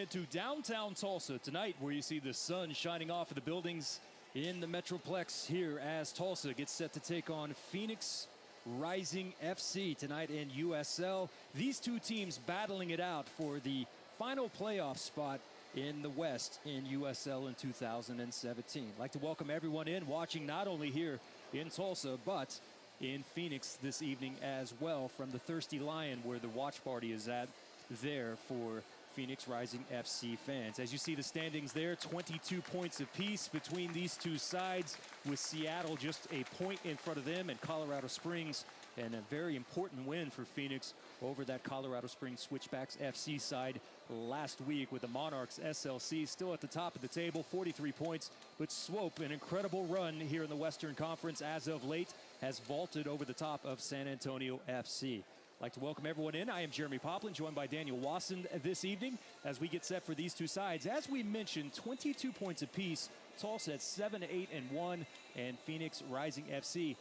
head to downtown Tulsa tonight, where you see the sun shining off of the buildings in the Metroplex here as Tulsa gets set to take on Phoenix Rising FC tonight in USL. These two teams battling it out for the final playoff spot in the West in USL in 2017. I'd like to welcome everyone in watching not only here in Tulsa, but in Phoenix this evening as well from the Thirsty Lion, where the watch party is at there for Phoenix Rising FC fans. As you see the standings there, 22 points apiece between these two sides, with Seattle just a point in front of them and Colorado Springs, and a very important win for Phoenix over that Colorado Springs Switchbacks FC side last week, with the Monarchs SLC still at the top of the table, 43 points, but Swope, an incredible run here in the Western Conference as of late, has vaulted over the top of San Antonio FC. I'd like to welcome everyone in. I am Jeremy Poplin, joined by Daniel Wasson this evening as we get set for these two sides. As we mentioned, 22 points apiece. Tulsa at 7-8-1, and Phoenix Rising FC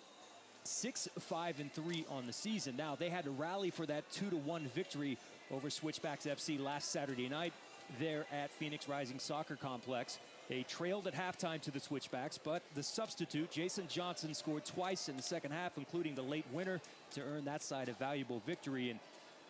6-5-3 on the season. Now, they had to rally for that 2-1 victory over Switchbacks FC last Saturday night there at Phoenix Rising Soccer Complex. They trailed at halftime to the Switchbacks, but the substitute, Jason Johnson, scored twice in the second half, including the late winner, to earn that side a valuable victory. And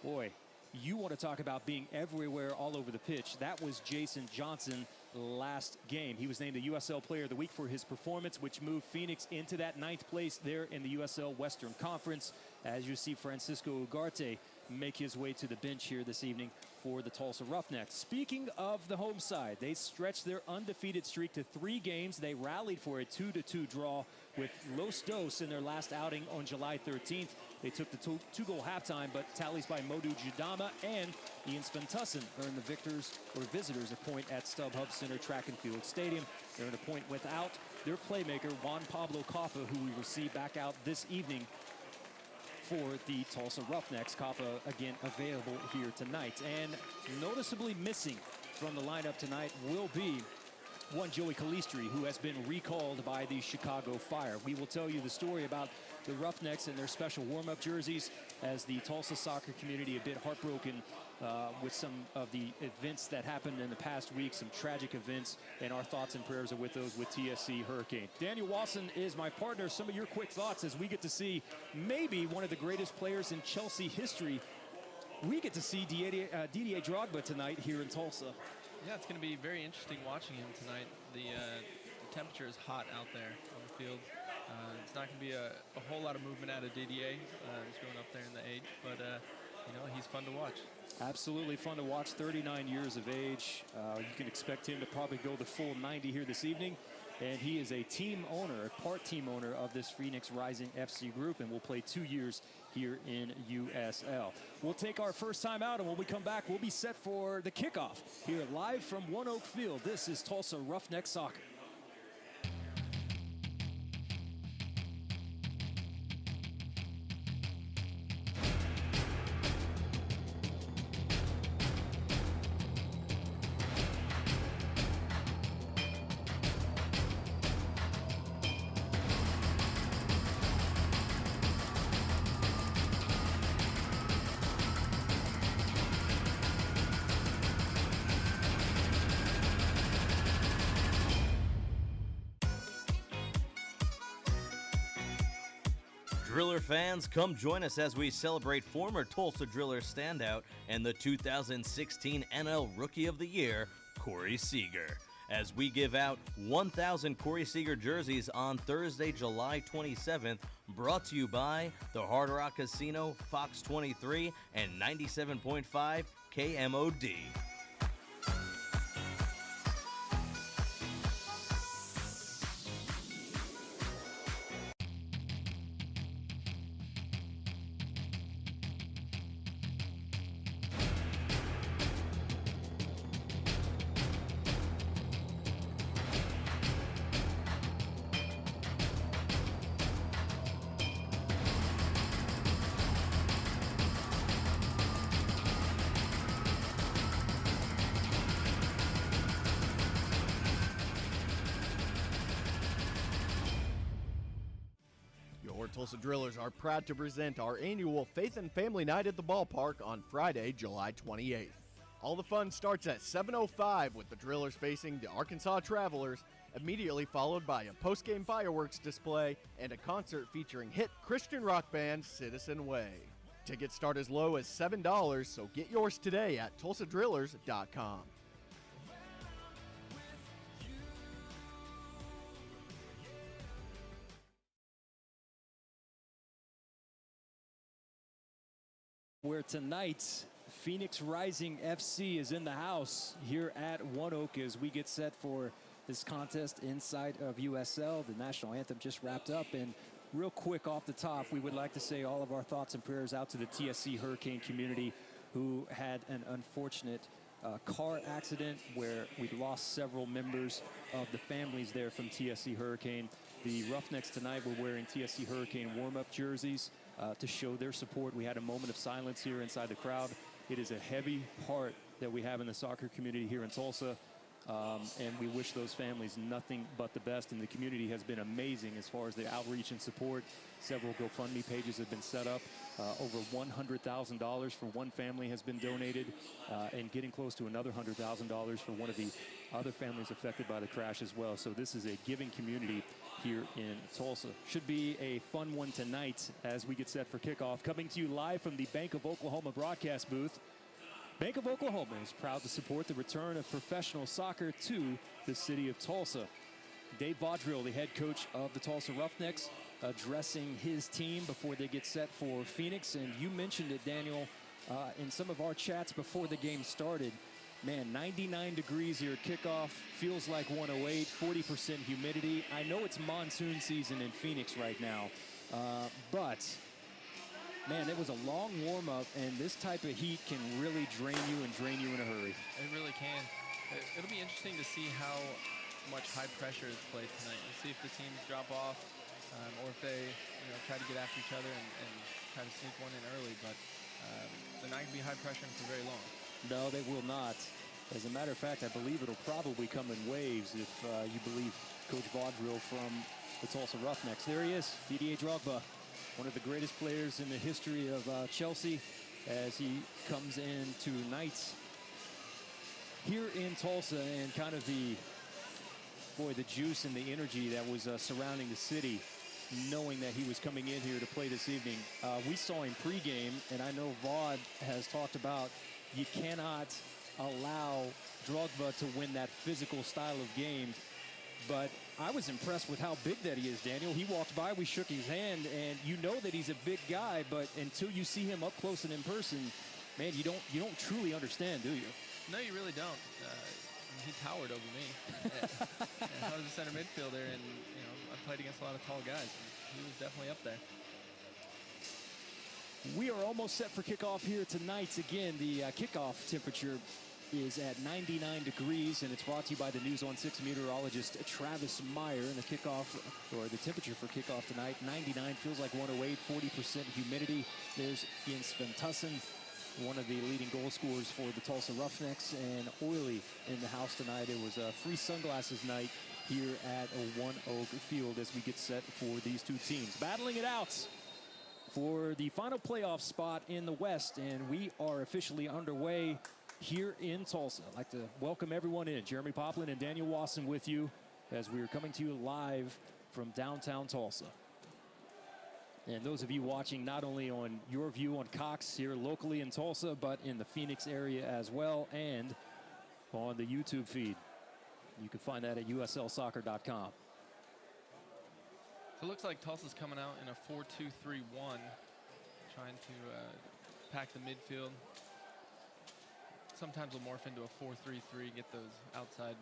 boy, you want to talk about being everywhere all over the pitch. That was Jason Johnson last game. He was named the USL Player of the Week for his performance, which moved Phoenix into that 9th place there in the USL Western Conference. As you see Francisco Ugarte make his way to the bench here this evening for the Tulsa Roughnecks. Speaking of the home side, they stretched their undefeated streak to 3 games. They rallied for a 2-2 draw with Los Dos in their last outing on July 13th. They took the two-goal halftime, but tallies by Modu Jadama and Ian Sventussen earned the visitors a point at StubHub Center Track and Field Stadium. They earned a point without their playmaker, Juan Pablo Coppa, who we will see back out this evening for the Tulsa Roughnecks. Coppa, again, available here tonight. And noticeably missing from the lineup tonight will be one Joey Calistri, who has been recalled by the Chicago Fire. We will tell you the story about the Roughnecks and their special warm-up jerseys, as the Tulsa soccer community a bit heartbroken with some of the events that happened in the past week, some tragic events, and our thoughts and prayers are with those with TSC Hurricane. Daniel Wasson is my partner. Some of your quick thoughts as we get to see maybe one of the greatest players in Chelsea history. We get to see Didier Drogba tonight here in Tulsa. Yeah, it's going to be very interesting watching him tonight. The temperature is hot out there on the field. It's not going to be a whole lot of movement out of Didier. He's going up there in the age, but he's fun to watch. Absolutely fun to watch. 39 years of age. You can expect him to probably go the full 90 here this evening. And he is a team owner, a part team owner of this Phoenix Rising FC group, and will play 2 years here in USL. We'll take our first time out, and when we come back, we'll be set for the kickoff here live from ONEOK Field. This is Tulsa Roughnecks Soccer. Driller fans, come join us as we celebrate former Tulsa Driller standout and the 2016 NL Rookie of the Year, Corey Seager, as we give out 1,000 Corey Seager jerseys on Thursday, July 27th, brought to you by the Hard Rock Casino, Fox 23, and 97.5 KMOD. Tulsa Drillers are proud to present our annual Faith and Family Night at the Ballpark on Friday, July 28th. All the fun starts at 7:05 with the Drillers facing the Arkansas Travelers, immediately followed by a post-game fireworks display and a concert featuring hit Christian rock band Citizen Way. Tickets start as low as $7, so get yours today at tulsadrillers.com. Where tonight, Phoenix Rising FC is in the house here at ONEOK as we get set for this contest inside of USL. The national anthem just wrapped up, and real quick off the top, we would like to say all of our thoughts and prayers out to the TSC Hurricane community who had an unfortunate car accident where we lost several members of the families there from TSC Hurricane. The Roughnecks tonight were wearing TSC Hurricane warm-up jerseys to show their support. We had a moment of silence here inside the crowd. It is a heavy part that we have in the soccer community here in Tulsa, and we wish those families nothing but the best. And the community has been amazing as far as the outreach and support. Several GoFundMe pages have been set up. Over $100,000 for one family has been donated, and getting close to another $100,000 for one of the other families affected by the crash as well. So this is a giving community here in Tulsa. Should be a fun one tonight as we get set for kickoff. Coming to you live from the Bank of Oklahoma broadcast booth. Bank of Oklahoma is proud to support the return of professional soccer to the city of Tulsa. Dave Vaudreuil, the head coach of the Tulsa Roughnecks, addressing his team before they get set for Phoenix. And you mentioned it, Daniel, in some of our chats before the game started. Man, 99 degrees here at kickoff, feels like 108, 40% humidity. I know it's monsoon season in Phoenix right now, but man, it was a long warm-up, and this type of heat can really drain you in a hurry. It really can. It'll be interesting to see how much high pressure is played tonight. We'll see if the teams drop off, or if they try to get after each other and try to sneak one in early, but they're not going to be high pressure for very long. No, they will not. As a matter of fact, I believe it'll probably come in waves if you believe Coach Vaudreuil from the Tulsa Roughnecks. There he is, Didier Drogba, one of the greatest players in the history of Chelsea, as he comes in tonight here in Tulsa, and kind of the juice and the energy that was surrounding the city, knowing that he was coming in here to play this evening. We saw him pregame, and I know Vaude has talked about you cannot allow Drogba to win that physical style of game. But I was impressed with how big that he is, Daniel. He walked by, we shook his hand, and you know that he's a big guy, but until you see him up close and in person, man, you don't truly understand, do you? No, you really don't. He towered over me. I was a center midfielder, and I played against a lot of tall guys, and he was definitely up there. We are almost set for kickoff here tonight. Again, the kickoff temperature is at 99 degrees, and it's brought to you by the News on 6 meteorologist Travis Meyer. And the kickoff, or the temperature for kickoff tonight, 99, feels like 108, 40% humidity. There's Ian Sventussen, one of the leading goal scorers for the Tulsa Roughnecks, and Oily in the house tonight. It was a free sunglasses night here at ONEOK Field as we get set for these two teams. Battling it out for the final playoff spot in the West, and we are officially underway here in Tulsa. I'd like to welcome everyone in. Jeremy Poplin and Daniel Wasson with you as we are coming to you live from downtown Tulsa. And those of you watching not only on your view on Cox here locally in Tulsa, but in the Phoenix area as well, and on the YouTube feed. You can find that at uslsoccer.com. So it looks like Tulsa's coming out in a 4-2-3-1, trying to pack the midfield. Sometimes we'll morph into a 4-3-3, get those outside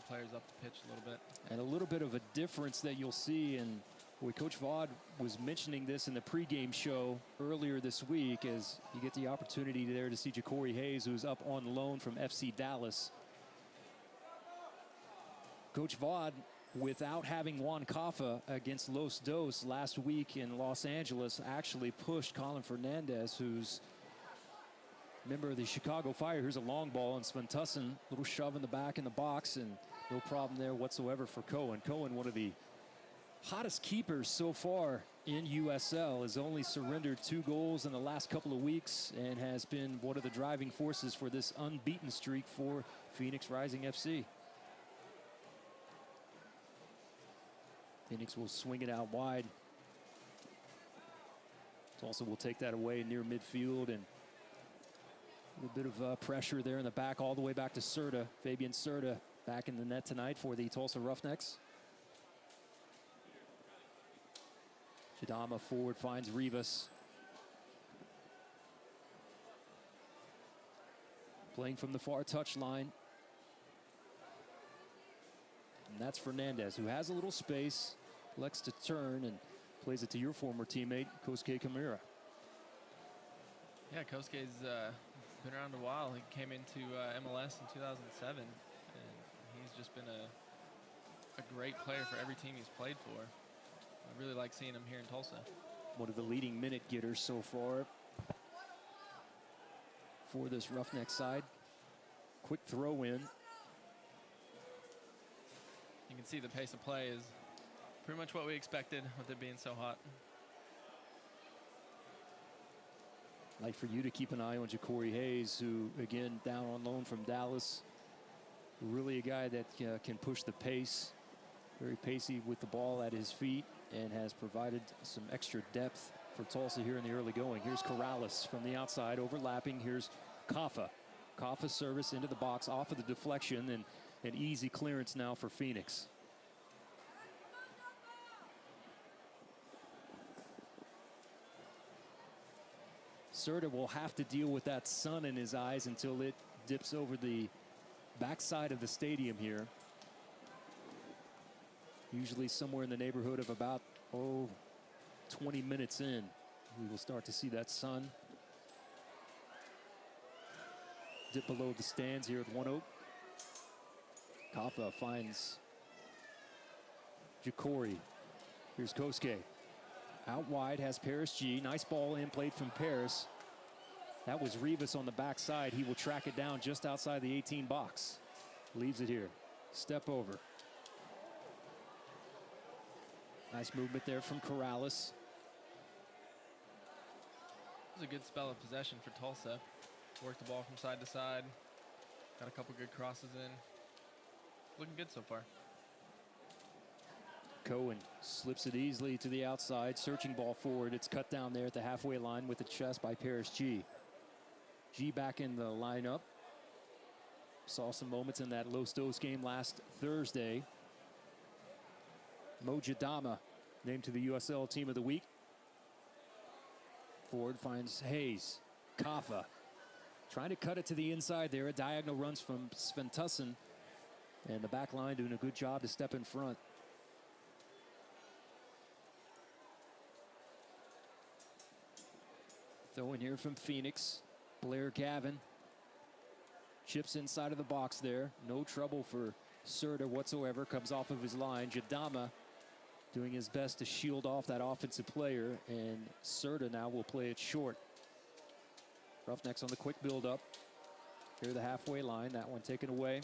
players up the pitch a little bit. And a little bit of a difference that you'll see, and Coach Vaude was mentioning this in the pregame show earlier this week, as you get the opportunity there to see Ja'Cory Hayes, who's up on loan from FC Dallas. Coach Vaude, without having Juan Cafa against Los Dos last week in Los Angeles, actually pushed Colin Fernandez, who's a member of the Chicago Fire. Here's a long ball, and Sventussen, little shove in the back in the box, and no problem there whatsoever for Cohen. Cohen, one of the hottest keepers so far in USL, has only surrendered 2 goals in the last couple of weeks and has been one of the driving forces for this unbeaten streak for Phoenix Rising FC. Phoenix will swing it out wide. Tulsa will take that away near midfield, and a bit of pressure there in the back, all the way back to Serta. Fabian Serta back in the net tonight for the Tulsa Roughnecks. Chidama forward finds Rivas. Playing from the far touchline. And that's Fernandez, who has a little space, elects to turn and plays it to your former teammate, Kosuke Kamura. Yeah, Kosuke's been around a while. He came into MLS in 2007, and he's just been a great player for every team he's played for. I really like seeing him here in Tulsa. One of the leading minute getters so far for this Roughneck side. Quick throw in. You can see the pace of play is pretty much what we expected with it being so hot. Like for you to keep an eye on Ja'Cory Hayes, who, again, down on loan from Dallas. Really a guy that can push the pace. Very pacey with the ball at his feet and has provided some extra depth for Tulsa here in the early going. Here's Corrales from the outside, overlapping. Here's Kaffa. Kaffa's service into the box, off of the deflection, and an easy clearance now for Phoenix. Serta will have to deal with that sun in his eyes until it dips over the backside of the stadium here. Usually somewhere in the neighborhood of about, 20 minutes in, we will start to see that sun dip below the stands here at ONEOK. Kaffa finds Ja'Cory. Here's Kosuke. Out wide has Paris G. Nice ball in, played from Paris. That was Rivas on the backside. He will track it down just outside the 18 box. Leaves it here. Step over. Nice movement there from Corrales. It was a good spell of possession for Tulsa. Worked the ball from side to side. Got a couple good crosses in. Looking good so far. Cohen slips it easily to the outside. Searching ball forward. It's cut down there at the halfway line with the chest by Paris G. G back in the lineup. Saw some moments in that Los Dos game last Thursday. Mo Jadama named to the USL Team of the Week. Ford finds Hayes. Kaffa trying to cut it to the inside there. A diagonal runs from Sventussen. And the back line doing a good job to step in front. Throw in here from Phoenix. Blair Gavin. Chips inside of the box there. No trouble for Serta whatsoever. Comes off of his line. Jadama doing his best to shield off that offensive player. And Serta now will play it short. Roughnecks on the quick build-up. Here the halfway line. That one taken away.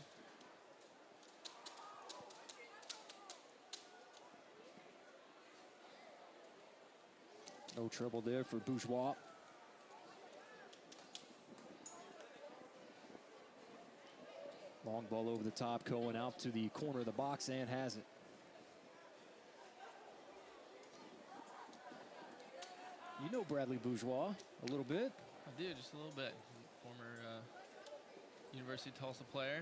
No trouble there for Bourgeois. Long ball over the top, Cohen out to the corner of the box and has it. You know Bradley Bourgeois a little bit. I do, just a little bit. Former University of Tulsa player.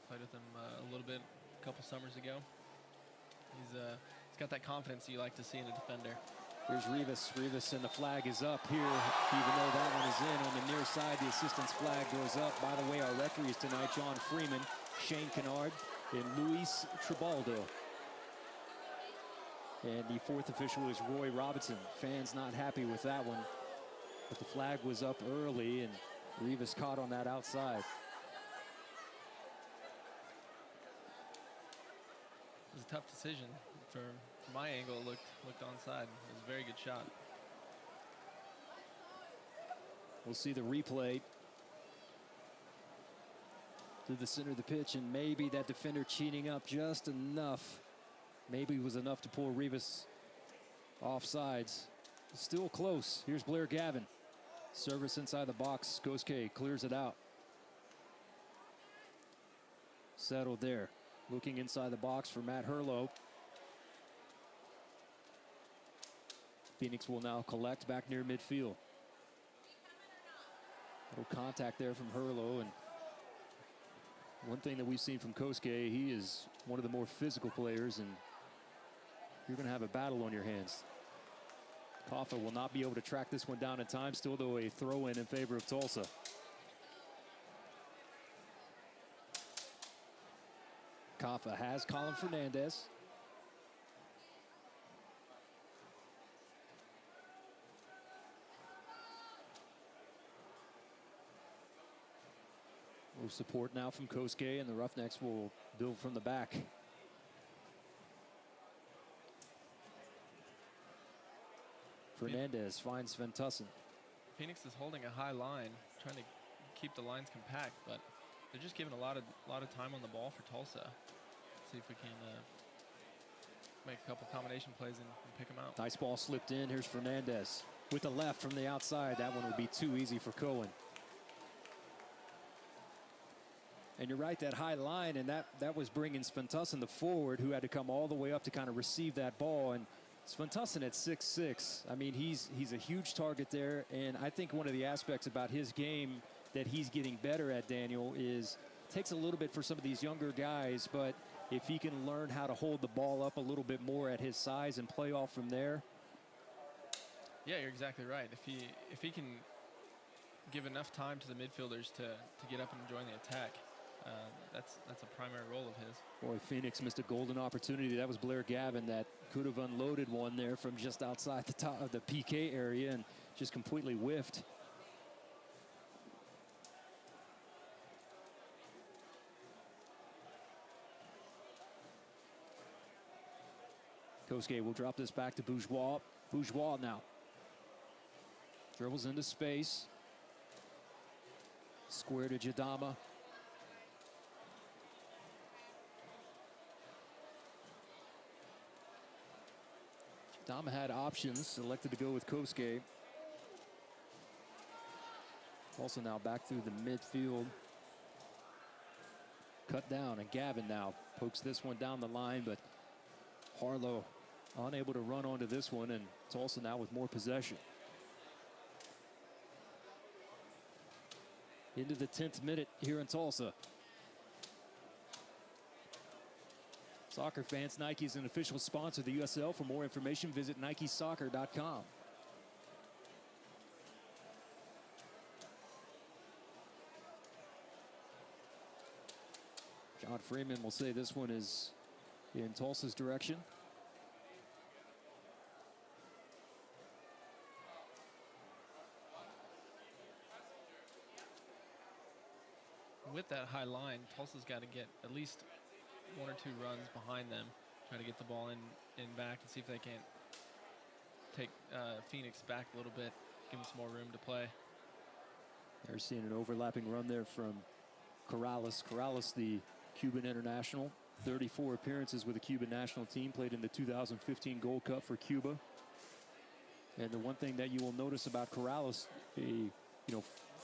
Played with him a little bit a couple summers ago. He's got that confidence you like to see in a defender. Here's Rivas. Rivas, and the flag is up here. Even though that one is in on the near side, the assistant's flag goes up. By the way, our referees tonight, John Freeman, Shane Kennard, and Luis Tribaldo. And the fourth official is Roy Robinson. Fans not happy with that one. But the flag was up early, and Rivas caught on that outside. It was a tough decision. From my angle, it looked onside. It was a very good shot. We'll see the replay. To the center of the pitch, and maybe that defender cheating up just enough maybe was enough to pull Rivas off sides. Still close. Here's Blair Gavin. Service inside the box. Kosuke clears it out. Settled there. Looking inside the box for Matt Herlo. Phoenix will now collect back near midfield. No contact there from Herlo. And one thing that we've seen from Kosuke, he is one of the more physical players, and you're going to have a battle on your hands. Kaffa will not be able to track this one down in time. Still, though, a throw-in favor of Tulsa. Kaffa has Colin Fernandez. Little support now from Kosuke, and the Roughnecks will build from the back. Fernandez finds Sven Tussen. Phoenix is holding a high line, trying to keep the lines compact, but they're just giving a lot of time on the ball for Tulsa. See if we can make a couple combination plays and pick them out. Nice ball slipped in. Here's Fernandez with the left from the outside. That one would be too easy for Cohen. And you're right, that high line, and that was bringing Sven Tussen, the forward, who had to come all the way up to kind of receive that ball. And Sven Tussen at 6'6", I mean, he's a huge target there. And I think one of the aspects about his game that he's getting better at, Daniel, is takes a little bit for some of these younger guys, but if he can learn how to hold the ball up a little bit more at his size and play off from there. Yeah, you're exactly right. If he can give enough time to the midfielders to get up and join the attack, that's a primary role of his. Boy, Phoenix missed a golden opportunity. That was Blair Gavin that could have unloaded one there from just outside the top of the PK area and just completely whiffed. Kosuke will drop this back to Bourgeois. Bourgeois now. Dribbles into space. Square to Jadama. Jadama had options, selected to go with Kosuke. Also now back through the midfield. Cut down, and Gavin now pokes this one down the line, but Harlow unable to run onto this one, and Tulsa now with more possession. Into the 10th minute here in Tulsa. Soccer fans, Nike is an official sponsor of the USL. For more information, visit nikesoccer.com. John Freeman will say this one is in Tulsa's direction. With that high line, Tulsa's got to get at least one or two runs behind them, try to get the ball in back and see if they can't take Phoenix back a little bit, give them some more room to play. They're seeing an overlapping run there from Corrales. Corrales, the Cuban international, 34 appearances with the Cuban national team, played in the 2015 Gold Cup for Cuba. And the one thing that you will notice about Corrales,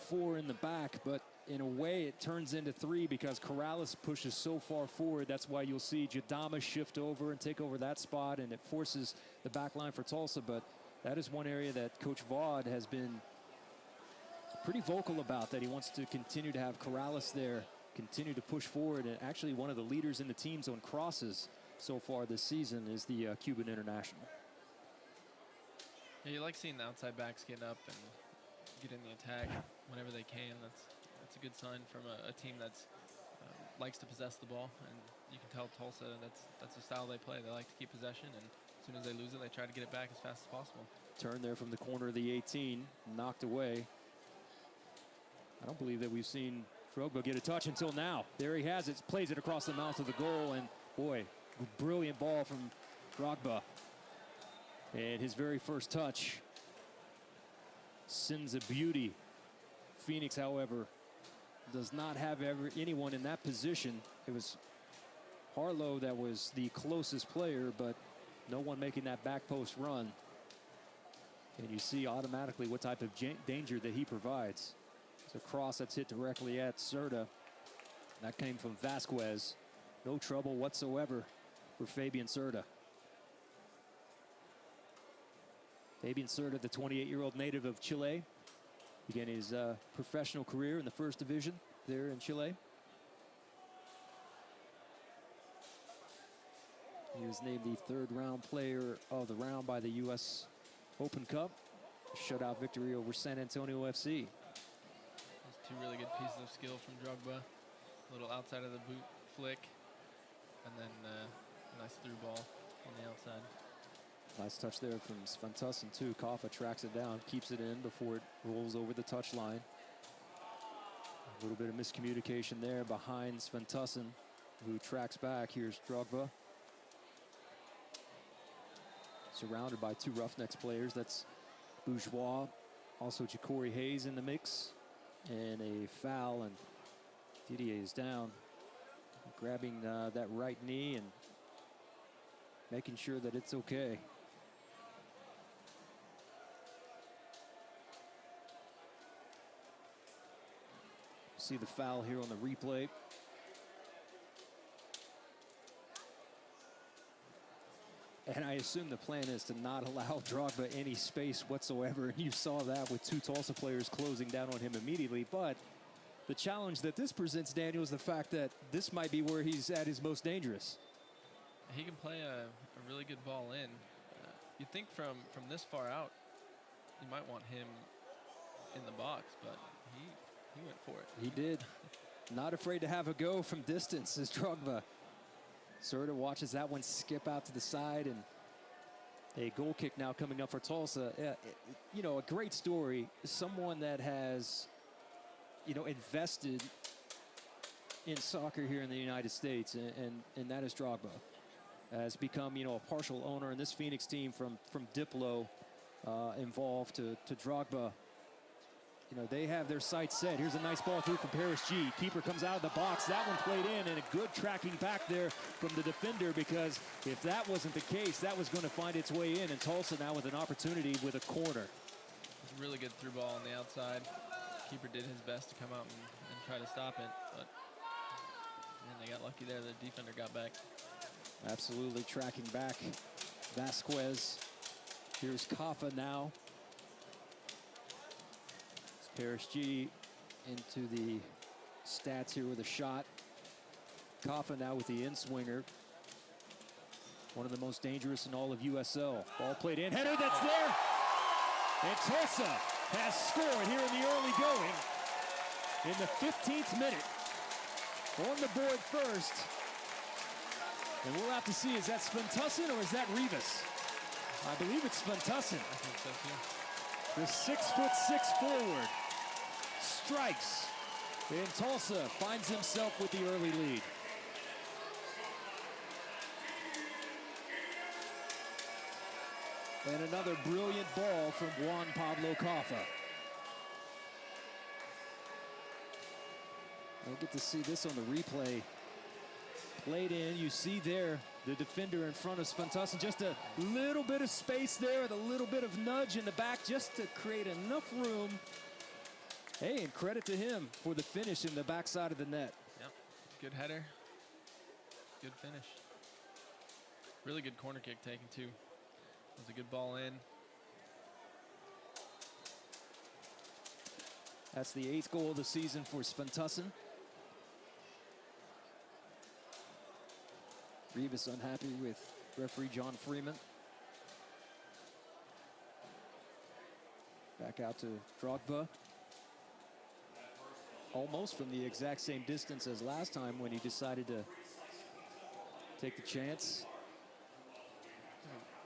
four in the back, but in a way it turns into three because Corrales pushes so far forward. That's why you'll see Jadama shift over and take over that spot, and it forces the back line for Tulsa. But that is one area that Coach Vaught has been pretty vocal about, that he wants to continue to have Corrales there, continue to push forward. And actually one of the leaders in the teams on crosses so far this season is the Cuban international. Yeah, you like seeing the outside backs get up and get in the attack whenever they can. That's a good sign from a team that's likes to possess the ball, and you can tell Tulsa that's the style they play. They like to keep possession, and as soon as they lose it, they try to get it back as fast as possible. Turn there from the corner of the 18, knocked away. I don't believe that we've seen Drogba get a touch until now. There he has it, plays it across the mouth of the goal, and boy, brilliant ball from Drogba. And his very first touch sends a beauty. Phoenix, however, does not have anyone in that position. It was Harlow that was the closest player, but no one making that back post run. And you see automatically what type of danger that he provides. It's a cross that's hit directly at Serta. That came from Vasquez. No trouble whatsoever for Fabian Serta. Fabian Serta, the 28-year-old native of Chile, began his professional career in the first division there in Chile. He was named the third-round player of the round by the U.S. Open Cup. Shutout victory over San Antonio FC. Those two really good pieces of skill from Drogba. A little outside of the boot flick, and then a nice through ball on the outside. Nice touch there from Sventusson too. Kaffa tracks it down, keeps it in before it rolls over the touchline. A little bit of miscommunication there behind Sventusson, who tracks back. Here's Drogba. Surrounded by two Roughnecks players. That's Bourgeois, also Ja'Cory Hayes in the mix. And a foul, and Didier is down, grabbing that right knee and making sure that it's okay. See the foul here on the replay. And I assume the plan is to not allow Drogba any space whatsoever. And you saw that with two Tulsa players closing down on him immediately. But the challenge that this presents, Daniel, is the fact that this might be where he's at his most dangerous. He can play a really good ball in. You'd think from this far out, you might want him in the box, but he went for it. He did. Not afraid to have a go from distance is Drogba. Serta watches that one skip out to the side, and a goal kick now coming up for Tulsa. You know, a great story. Someone that has, you know, invested in soccer here in the United States, and that is Drogba. Has become, you know, a partial owner in this Phoenix team from Diplo involved to Drogba. You know, they have their sights set. Here's a nice ball through from Paris G. Keeper comes out of the box. That one played in, and a good tracking back there from the defender, because if that wasn't the case, that was going to find its way in. And Tulsa now with an opportunity with a corner. It's a really good through ball on the outside. Keeper did his best to come out and try to stop it, but man, they got lucky there. The defender got back. Absolutely tracking back Vasquez. Here's Kaffa now. Paris G into the stats here with a shot. Kaffa now with the in-swinger. One of the most dangerous in all of USL. Ball played in, header that's there. And Tulsa has scored here in the early going. In the 15th minute. On the board first. And we'll have to see, is that Sventusson or is that Rivas? I believe it's Sventusson. I think so too. The 6'6" forward strikes, and Tulsa finds himself with the early lead. And another brilliant ball from Juan Pablo Kaffa. I'll get to see this on the replay. Played in, you see there the defender in front of Sventusson. Just a little bit of space there, with a little bit of nudge in the back just to create enough room. Hey, and credit to him for the finish in the backside of the net. Yep, good header, good finish. Really good corner kick taken too. It was a good ball in. That's the 8th goal of the season for Sventusson. Rivas unhappy with referee John Freeman. Back out to Drogba. Almost from the exact same distance as last time when he decided to take the chance.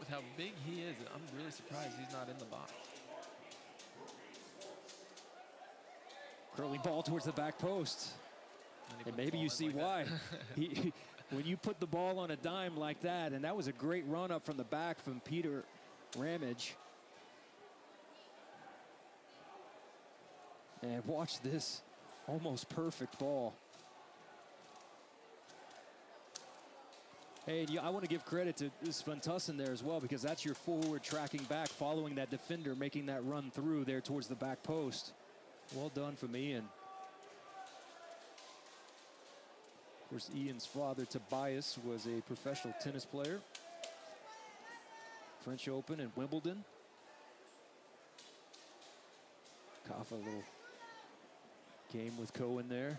With how big he is, I'm really surprised he's not in the box. Curling ball towards the back post. And maybe you see why. When you put the ball on a dime like that, and that was a great run up from the back from Peter Ramage. And watch this almost perfect ball. Hey, and I want to give credit to Sventusson there as well, because that's your forward tracking back, following that defender, making that run through there towards the back post. Well done from Ian. Of course, Ian's father, Tobias, was a professional tennis player. French Open and Wimbledon. Kaffa, a little game with Cohen there.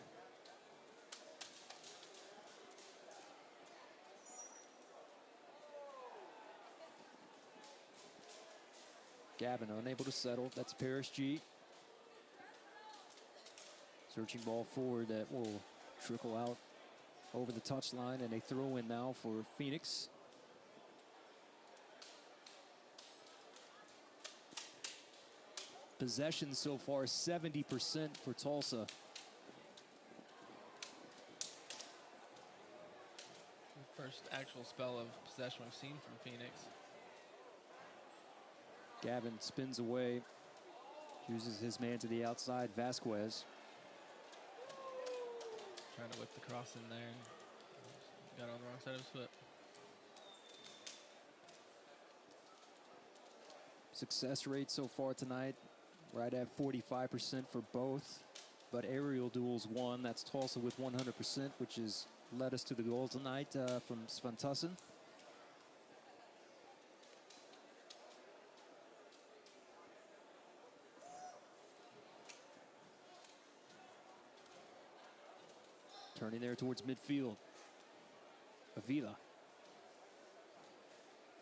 Gavin unable to settle. That's Paris G. Searching ball forward that will trickle out over the touchline, and a throw in now for Phoenix. Possession so far 70% for Tulsa. The first actual spell of possession we've seen from Phoenix. Gavin spins away, uses his man to the outside, Vasquez. Trying to whip the cross in there. Got on the wrong side of his foot. Success rate so far tonight, right at 45% for both. But aerial duels won. That's Tulsa with 100%, which has led us to the goal tonight from Sventusson. Turning there towards midfield. Avila.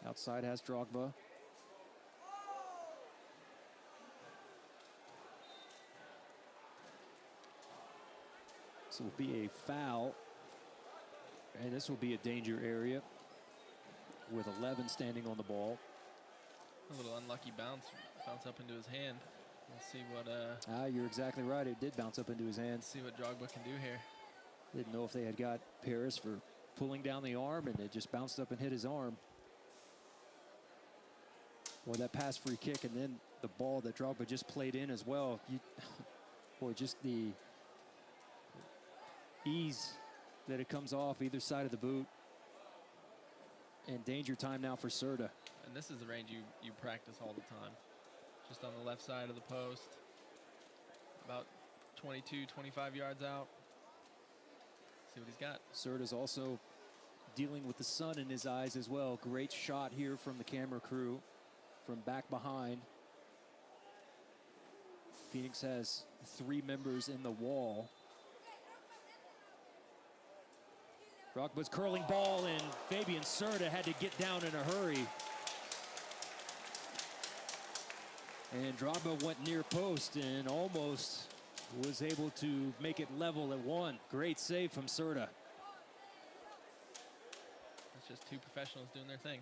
Outside has Drogba. This will be a foul. And this will be a danger area with 11 standing on the ball. A little unlucky bounce up into his hand. Let's see what... You're exactly right. It did bounce up into his hand. Let's see what Drogba can do here. Didn't know if they had got Paris for pulling down the arm, and it just bounced up and hit his arm. Boy, that pass free kick, and then the ball that Drogba just played in as well. Boy, just the ease that it comes off either side of the boot. And danger time now for Serta. And this is the range you practice all the time. Just on the left side of the post. About 22, 25 yards out. See what he's got. Serta's also dealing with the sun in his eyes as well. Great shot here from the camera crew from back behind. Phoenix has 3 members in the wall. Drogba's curling ball, and Fabian Serta had to get down in a hurry. And Drogba went near post and almost was able to make it level at 1. Great save from Serta. It's just 2 professionals doing their thing.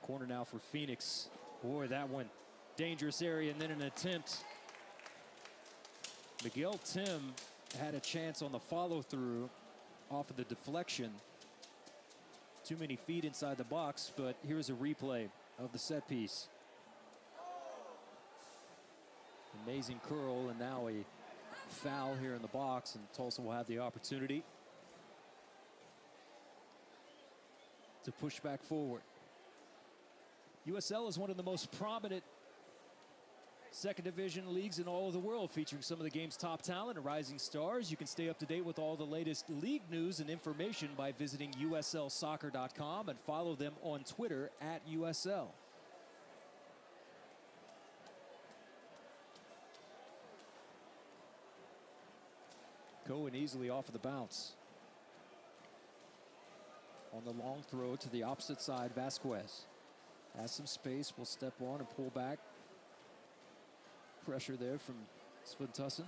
Corner now for Phoenix. Boy, that one dangerous area, and then an attempt. Miguel Tim had a chance on the follow-through off of the deflection. Too many feet inside the box, but here's a replay of the set piece. Amazing curl, and now a foul here in the box, and Tulsa will have the opportunity to push back forward. USL is one of the most prominent second division leagues in all of the world, featuring some of the game's top talent and rising stars. You can stay up to date with all the latest league news and information by visiting uslsoccer.com and follow them on Twitter at USL. Cohen easily off of the bounce. On the long throw to the opposite side, Vasquez has some space, will step on and pull back. Pressure there from Sventusson.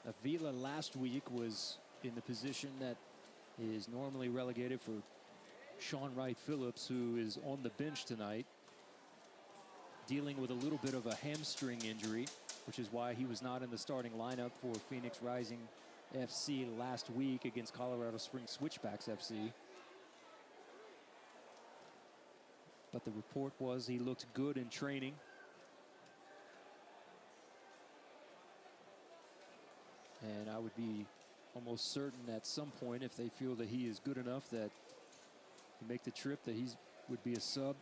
Avila last week was in the position that is normally relegated for Sean Wright Phillips, who is on the bench tonight, dealing with a little bit of a hamstring injury. which is why he was not in the starting lineup for Phoenix Rising FC last week against Colorado Springs Switchbacks FC. But the report was he looked good in training. And I would be almost certain at some point, if they feel that he is good enough that to make the trip, that he would be a sub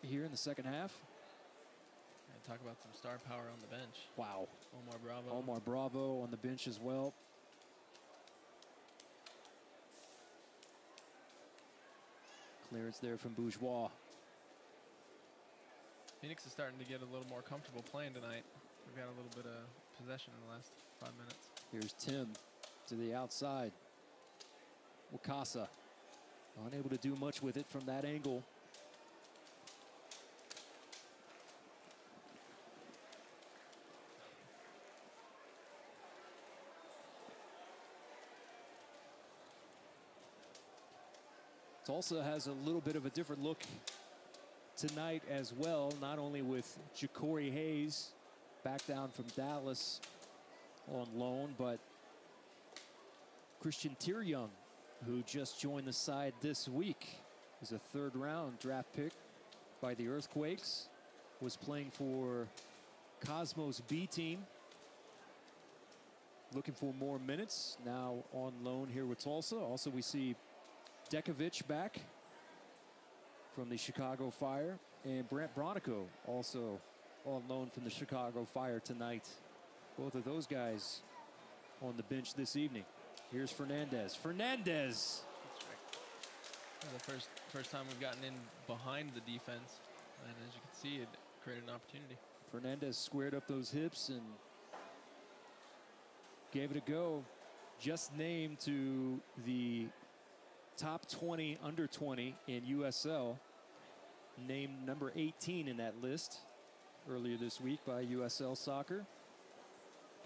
here in the second half. And talk about some star power on the bench. Wow. Omar Bravo. Omar Bravo on the bench as well. Clearance there from Bourgeois. Phoenix is starting to get a little more comfortable playing tonight. We've got a little bit of possession in the last 5 minutes. Here's Tim to the outside. Wakasa unable to do much with it from that angle. Tulsa has a little bit of a different look tonight as well, not only with Ja'Cory Hayes back down from Dallas on loan, but Christian Tieryoung, who just joined the side this week, is a third-round draft pick by the Earthquakes, was playing for Cosmos B team, looking for more minutes, now on loan here with Tulsa. Also, we see Dekovic back from the Chicago Fire, and Brant Bronico also on loan from the Chicago Fire tonight. Both of those guys on the bench this evening. Here's Fernandez. Fernandez! That's the first time we've gotten in behind the defense, and as you can see, it created an opportunity. Fernandez squared up those hips and gave it a go. Just named to the top 20 under 20 in USL, named number 18 in that list earlier this week by USL Soccer.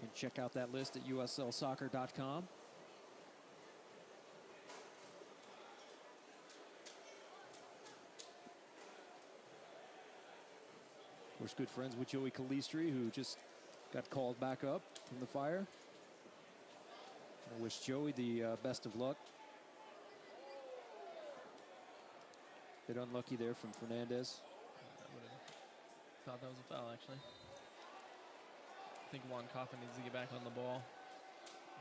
You can check out that list at uslsoccer.com. Of course, good friends with Joey Calistri, who just got called back up from the Fire. I wish Joey the best of luck. Bit unlucky there from Fernandez. I would have thought that was a foul, actually. I think Juan Coffin needs to get back on the ball.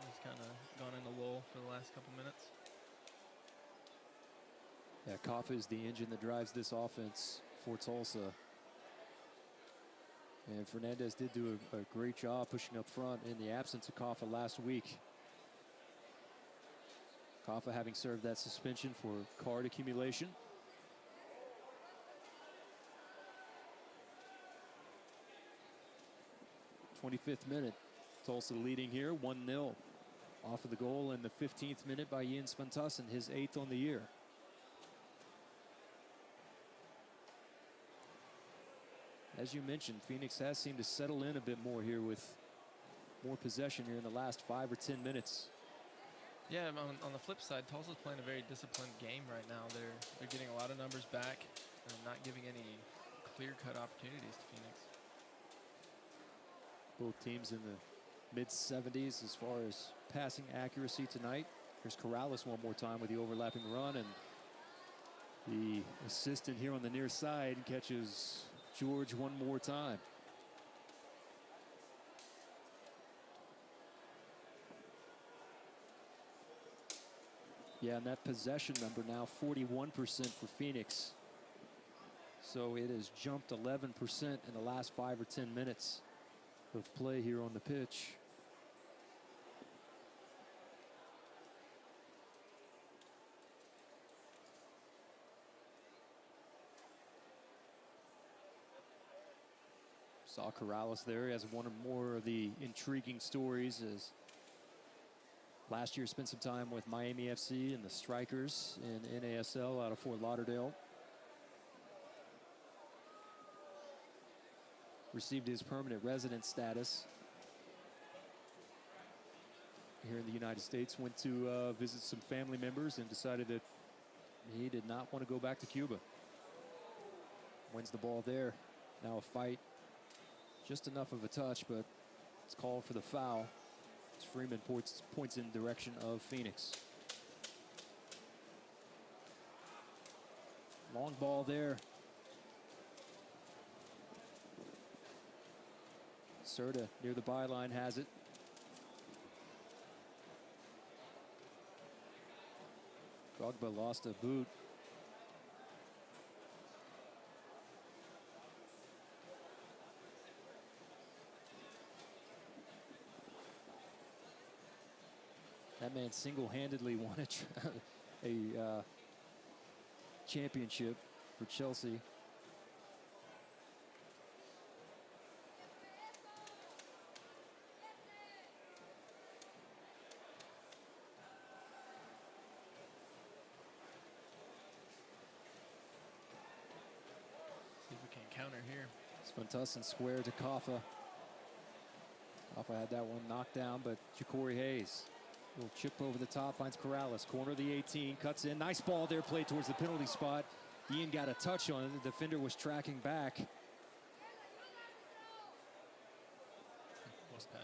He's kind of gone in a lull for the last couple minutes. Yeah, Kaffa is the engine that drives this offense for Tulsa. And Fernandez did do a great job pushing up front in the absence of Kaffa last week. Kaffa having served that suspension for card accumulation. 25th minute, Tulsa leading here, 1-0 off of the goal in the 15th minute by Jens van Tussen, his 8th on the year. As you mentioned, Phoenix has seemed to settle in a bit more here with more possession here in the last 5 or 10 minutes. Yeah, on the flip side, Tulsa's playing a very disciplined game right now. They're getting a lot of numbers back and not giving any clear-cut opportunities to Phoenix. Both teams in the mid-70s as far as passing accuracy tonight. Here's Corrales one more time with the overlapping run, and the assistant here on the near side catches George one more time. Yeah, and that possession number now 41% for Phoenix. So it has jumped 11% in the last 5 or 10 minutes of play here on the pitch. Saw Corrales there as one of more of the intriguing stories, as last year spent some time with Miami FC and the Strikers in NASL out of Fort Lauderdale. Received his permanent resident status here in the United States. Went to visit some family members and decided that he did not want to go back to Cuba. Wins the ball there. Now a fight Just enough of a touch, but it's called for the foul. As Freeman points in the direction of Phoenix. Long ball there. Serta near the byline has it. Gogba lost a boot. That man single-handedly won a championship for Chelsea. See if we can counter here. Svantusson square to Kaffa. Kaffa had that one knocked down, but Ja'Cory Hayes. Little chip over the top, finds Corrales. Corner of the 18, cuts in. Nice ball there, played towards the penalty spot. Ian got a touch on it. The defender was tracking back. Close pass.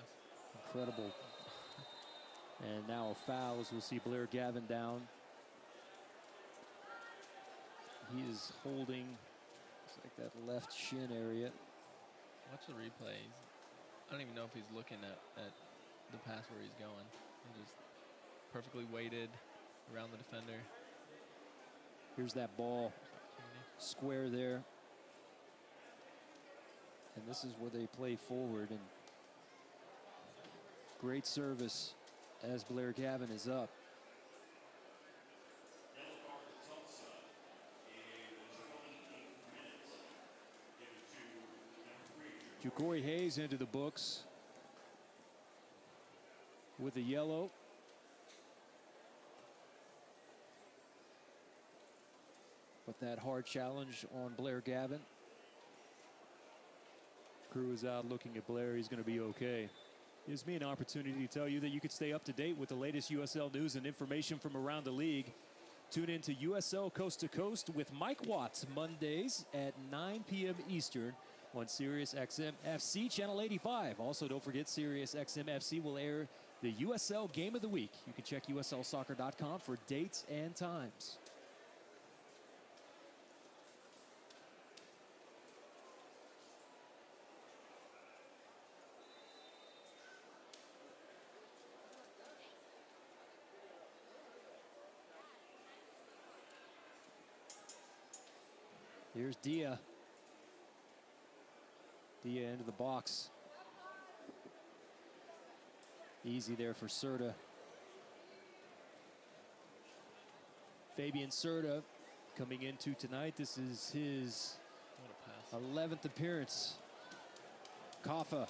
Incredible. And now a foul as we'll see Blair Gavin down. He is holding, looks like that left shin area. Watch the replay. I don't even know if he's looking at the pass where he's going. He just perfectly weighted around the defender. Here's that ball. Square there. And this is where they play forward. And great service as Blair Gavin is up. Ja'Cory Hayes into the books with a yellow. But that hard challenge on Blair Gavin. Crew is out looking at Blair. He's going to be okay. Gives me an opportunity to tell you that you can stay up to date with the latest USL news and information from around the league. Tune in to USL Coast to Coast with Mike Watts Mondays at 9 p.m. Eastern on Sirius XM FC Channel 85. Also, don't forget Sirius XM FC will air the USL Game of the Week. You can check USLsoccer.com for dates and times. Here's Dia. Dia into the box. Easy there for Serta. Fabian Serta coming into tonight. This is his 11th appearance. Kaffa.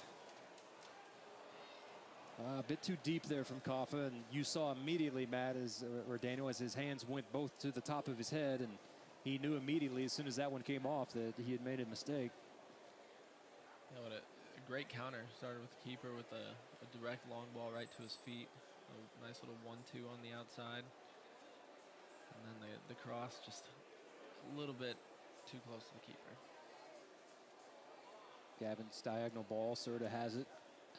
A bit too deep there from Kaffa, and you saw immediately, Matt, or Daniel, as his hands went both to the top of his head, and he knew immediately as soon as that one came off that he had made a mistake. Yeah, what a great counter. Started with the keeper with a direct long ball right to his feet. A nice little 1-2 on the outside. And then the cross just a little bit too close to the keeper. Gavin's diagonal ball. Serta has it.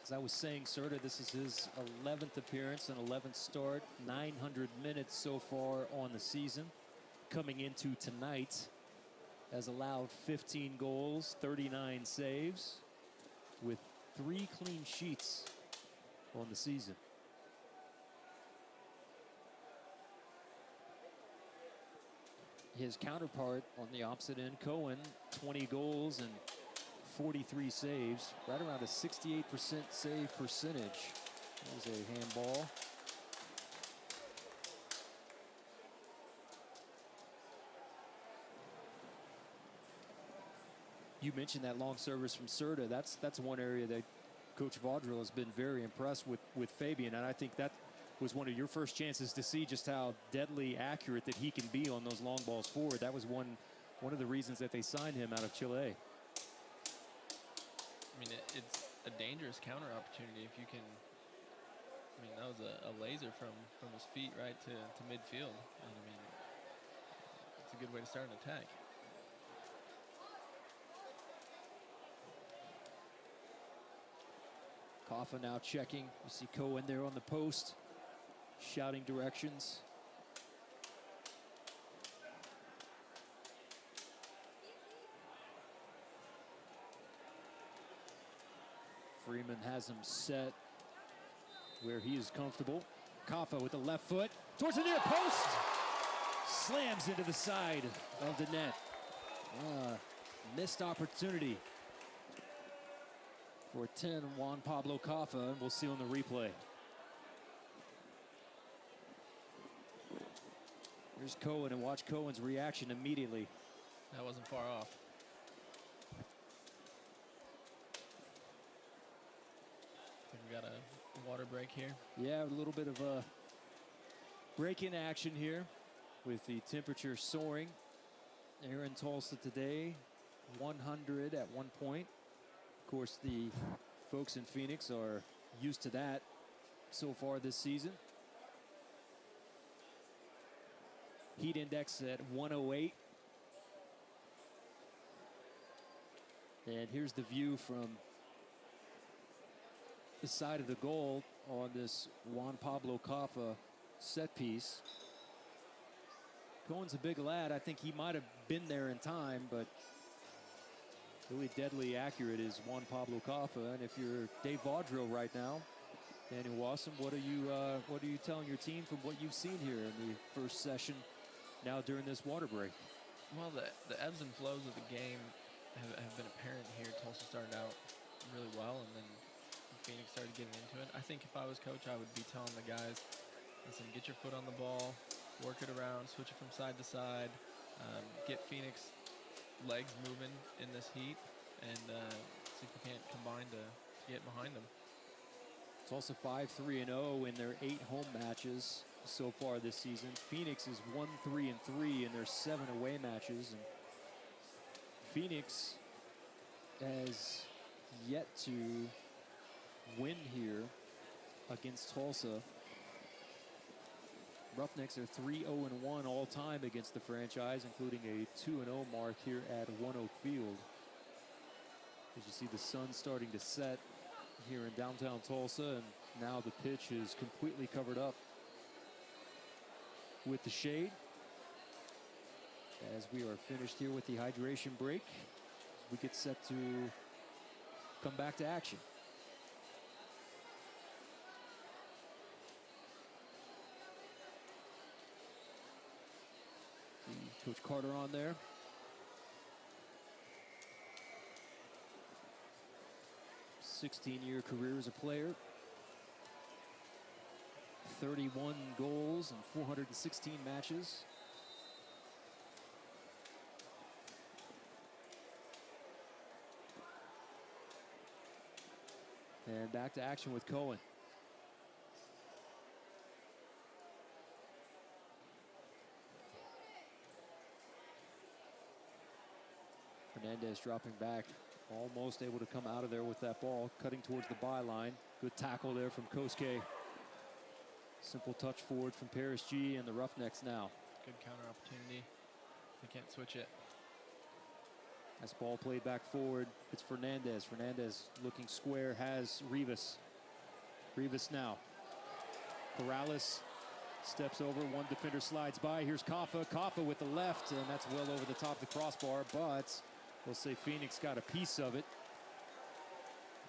As I was saying, Serta, this is his 11th appearance and 11th start. 900 minutes so far on the season. Coming into tonight, has allowed 15 goals, 39 saves, with 3 clean sheets on the season. His counterpart on the opposite end, Cohen, 20 goals and 43 saves, right around a 68% save percentage. There's a handball. You mentioned that long service from Serta. That's one area that Coach Vaudrell has been very impressed with Fabian, and I think that was one of your first chances to see just how deadly accurate that he can be on those long balls forward. That was one of the reasons that they signed him out of Chile. I mean, it's a dangerous counter opportunity if you can. I mean, that was a laser from his feet right to midfield. And I mean, it's a good way to start an attack. Hoffa now checking. You see Cohen there on the post, shouting directions. Freeman has him set where he is comfortable. Hoffa with the left foot towards the near post. Slams into the side of the net. Missed opportunity for 10, Juan Pablo Hoffa, and we'll see on the replay. Here's Cohen, and watch Cohen's reaction immediately. That wasn't far off. I think we got a water break here. Yeah, a little bit of a break in action here with the temperature soaring here in Tulsa today. 100 at one point. Of course, the folks in Phoenix are used to that so far this season. Heat index at 108. And here's the view from the side of the goal on this Juan Pablo Hoffa set piece. Cohen's a big lad. I think he might have been there in time, but really deadly accurate is Juan Pablo Hoffa. And if you're Dave Vaudreuil right now, Daniel Wasson, what are you telling your team from what you've seen here in the first session now during this water break? Well, the ebbs and flows of the game have been apparent here. Tulsa started out really well, and then Phoenix started getting into it. I think if I was coach, I would be telling the guys, listen, get your foot on the ball, work it around, switch it from side to side, get Phoenix legs moving in this heat, and see if we can't combine to get behind them. It's also 5-3-0 in their 8 home matches so far this season. Phoenix is 1-3-3 in their 7 away matches. And Phoenix has yet to win here against Tulsa. Roughnecks are 3-0-1 all time against the franchise, including a 2-0 mark here at ONEOK Field. As you see the sun starting to set here in downtown Tulsa, and now the pitch is completely covered up with the shade. As we are finished here with the hydration break, we get set to come back to action. Coach Carter on there. '16-year career as a player. 31 goals and 416 matches. And back to action with Cohen. Fernandez dropping back, almost able to come out of there with that ball, cutting towards the byline. Good tackle there from Kosuke. Simple touch forward from Paris G and the Roughnecks now. Good counter opportunity. They can't switch it. That's ball played back forward. It's Fernandez. Fernandez looking square, has Rivas. Rivas now. Corrales steps over, one defender slides by. Here's Hoffa. Hoffa with the left, and that's well over the top of the crossbar, but we'll say Phoenix got a piece of it.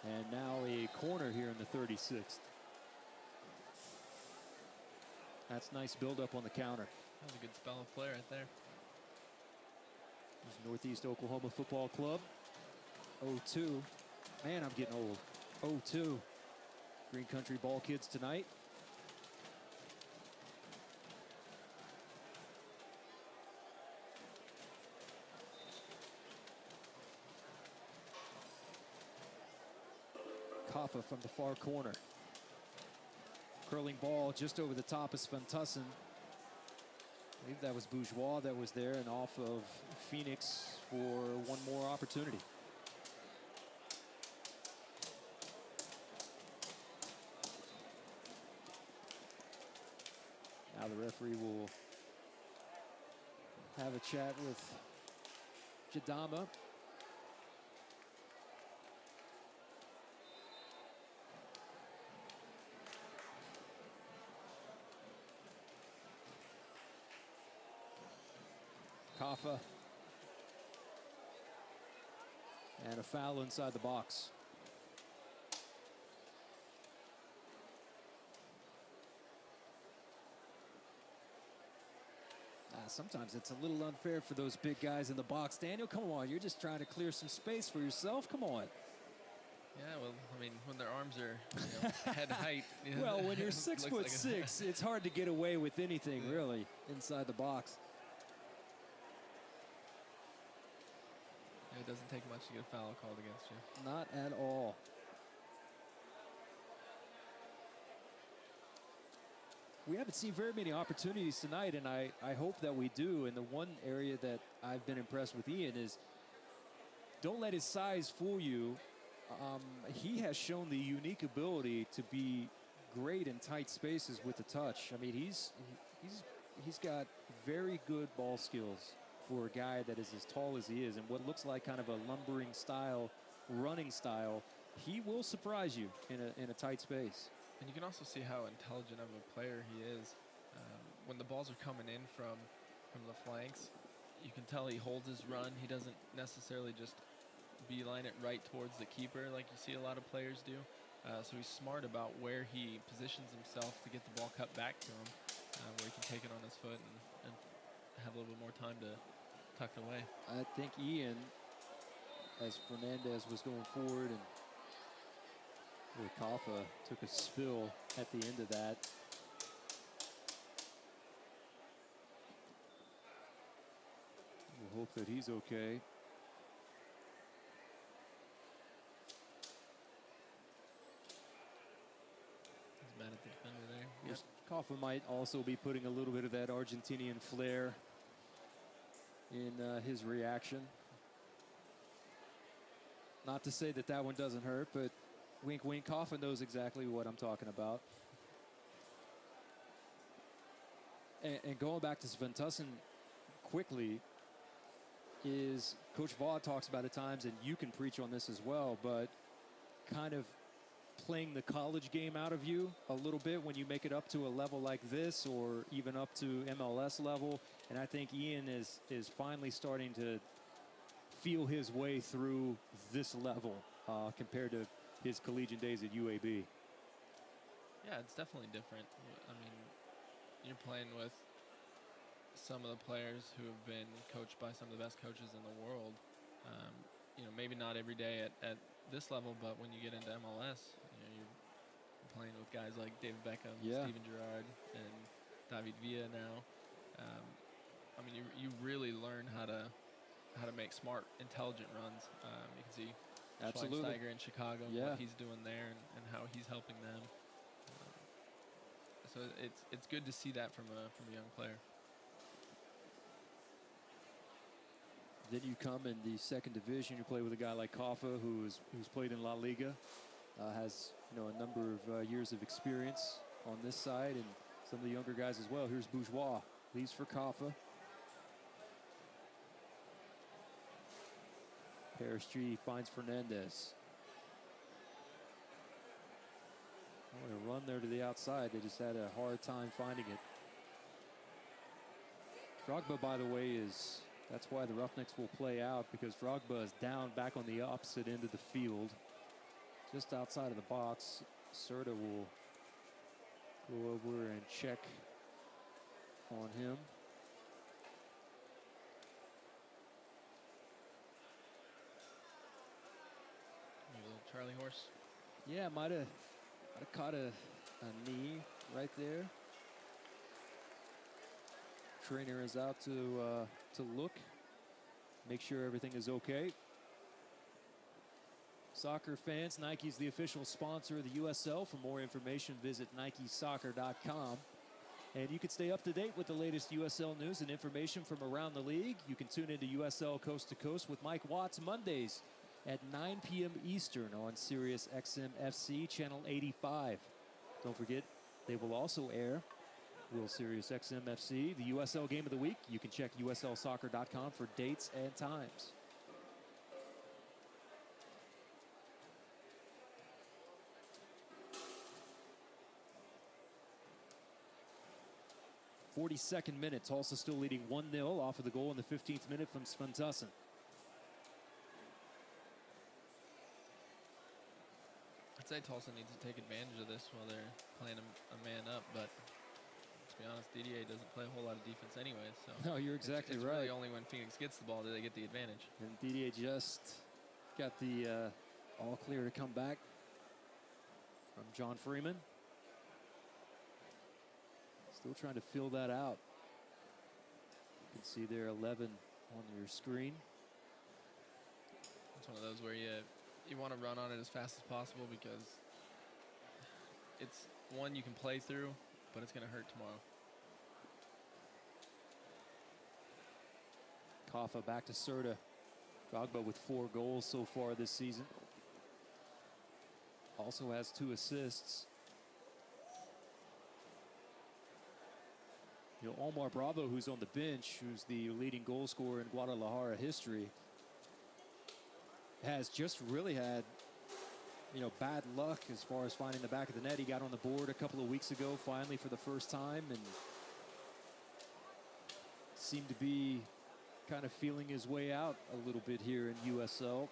And now a corner here in the 36th. That's nice build-up on the counter. That was a good spell of play right there. There's Northeast Oklahoma Football Club. 0-2. Man, I'm getting old. 0-2. Green Country Ball Kids tonight. Hoffa from the far corner. Curling ball just over the top is Fantussen. I believe that was Bourgeois that was there, and off of Phoenix for one more opportunity. Now the referee will have a chat with Jadama. Kaffa. And a foul inside the box. Sometimes it's a little unfair for those big guys in the box. Daniel, come on. You're just trying to clear some space for yourself. Come on. Yeah, well, I mean, when their arms are head height. Well, when you're 6'6", it's hard to get away with anything, really, inside the box. Yeah, it doesn't take much to get a foul called against you. Not at all. We haven't seen very many opportunities tonight, and I hope that we do. And the one area that I've been impressed with Ian is don't let his size fool you. He has shown the unique ability to be great in tight spaces with the touch. I mean, he's got very good ball skills for a guy that is as tall as he is, and what looks like kind of a lumbering style, running style. He will surprise you in a tight space. And you can also see how intelligent of a player he is. When the balls are coming in from the flanks, you can tell he holds his run. He doesn't necessarily just beeline it right towards the keeper like you see a lot of players do. So he's smart about where he positions himself to get the ball cut back to him, where he can take it on his foot and have a little bit more time to tuck it away. I think Ian, as Fernandez was going forward, and Kaffa took a spill at the end of that. We'll hope that he's okay. He's mad at the defender there. Yep. Kaffa might also be putting a little bit of that Argentinian flair in his reaction. Not to say that that one doesn't hurt, but wink, wink, Kaffa knows exactly what I'm talking about. And going back to Sventussen quickly, is Coach Vaught talks about at times, and you can preach on this as well, but kind of playing the college game out of you a little bit when you make it up to a level like this, or even up to MLS level. And I think Ian is finally starting to feel his way through this level compared to his collegiate days at UAB. Yeah, it's definitely different. I mean, you're playing with some of the players who have been coached by some of the best coaches in the world. Maybe not every day at this level, but when you get into MLS, you're playing with guys like David Beckham, Steven Gerrard, and David Villa now. I mean, you really learn how to make smart, intelligent runs. You can see Schweinsteiger in Chicago, what he's doing there, and how he's helping them. So it's good to see that from a young player. Then you come in the second division. You play with a guy like Kaffa, who's played in La Liga, has a number of years of experience on this side, and some of the younger guys as well. Here's Bourgeois, leaves for Kaffa. Paristri finds Fernandez. What a run there to the outside. They just had a hard time finding it. Drogba, by the way, that's why the Roughnecks will play out, because Drogba is down back on the opposite end of the field, just outside of the box. Serta will go over and check on him. Maybe a little Charlie horse. Yeah, might have caught a knee right there. Trainer is out to look, make sure everything is okay. Soccer fans, Nike's the official sponsor of the USL. For more information, visit NikeSoccer.com. And you can stay up to date with the latest USL news and information from around the league. You can tune into USL Coast to Coast with Mike Watts Mondays at 9 p.m. Eastern on Sirius XM FC Channel 85. Don't forget, they will also air Will Sirius XM FC, the USL Game of the Week. You can check USLsoccer.com for dates and times. 42nd minute, Tulsa still leading 1-0 off of the goal in the 15th minute from Sventussen. I'd say Tulsa needs to take advantage of this while they're playing a man up, but to be honest, DDA doesn't play a whole lot of defense anyway. So no, you're exactly it's right. Really only when Phoenix gets the ball do they get the advantage. And DDA just got the all clear to come back from John Freeman. Still trying to fill that out. You can see there 11 on your screen. It's one of those where you want to run on it as fast as possible because it's one you can play through, but it's going to hurt tomorrow. Kaffa back to Serta. Drogba with 4 goals so far this season. Also has 2 assists. You know, Omar Bravo, who's on the bench, who's the leading goal scorer in Guadalajara history, has just really had, you know, bad luck as far as finding the back of the net. He got on the board a couple of weeks ago, finally for the first time, and seemed to be kind of feeling his way out a little bit here in USL.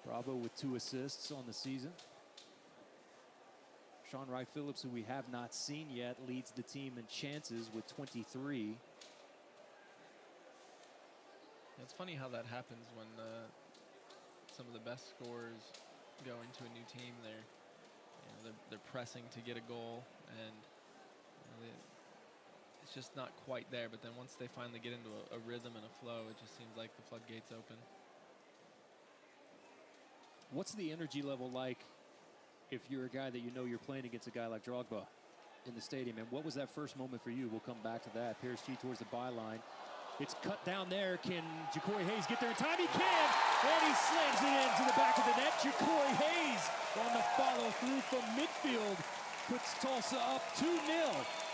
Bravo with 2 assists on the season. Sean Wright Phillips, who we have not seen yet, leads the team in chances with 23. It's funny how that happens when some of the best scorers go into a new team. They're pressing to get a goal, and it's just not quite there. But then once they finally get into a rhythm and a flow, it just seems like the floodgates open. What's the energy level like if you're a guy that you know you're playing against a guy like Drogba in the stadium? And what was that first moment for you? We'll come back to that. Paris G towards the byline. It's cut down there. Can Ja'Cory Hayes get there in time? He can! And he slams it into the back of the net. Ja'Cory Hayes on the follow-through from midfield puts Tulsa up 2-0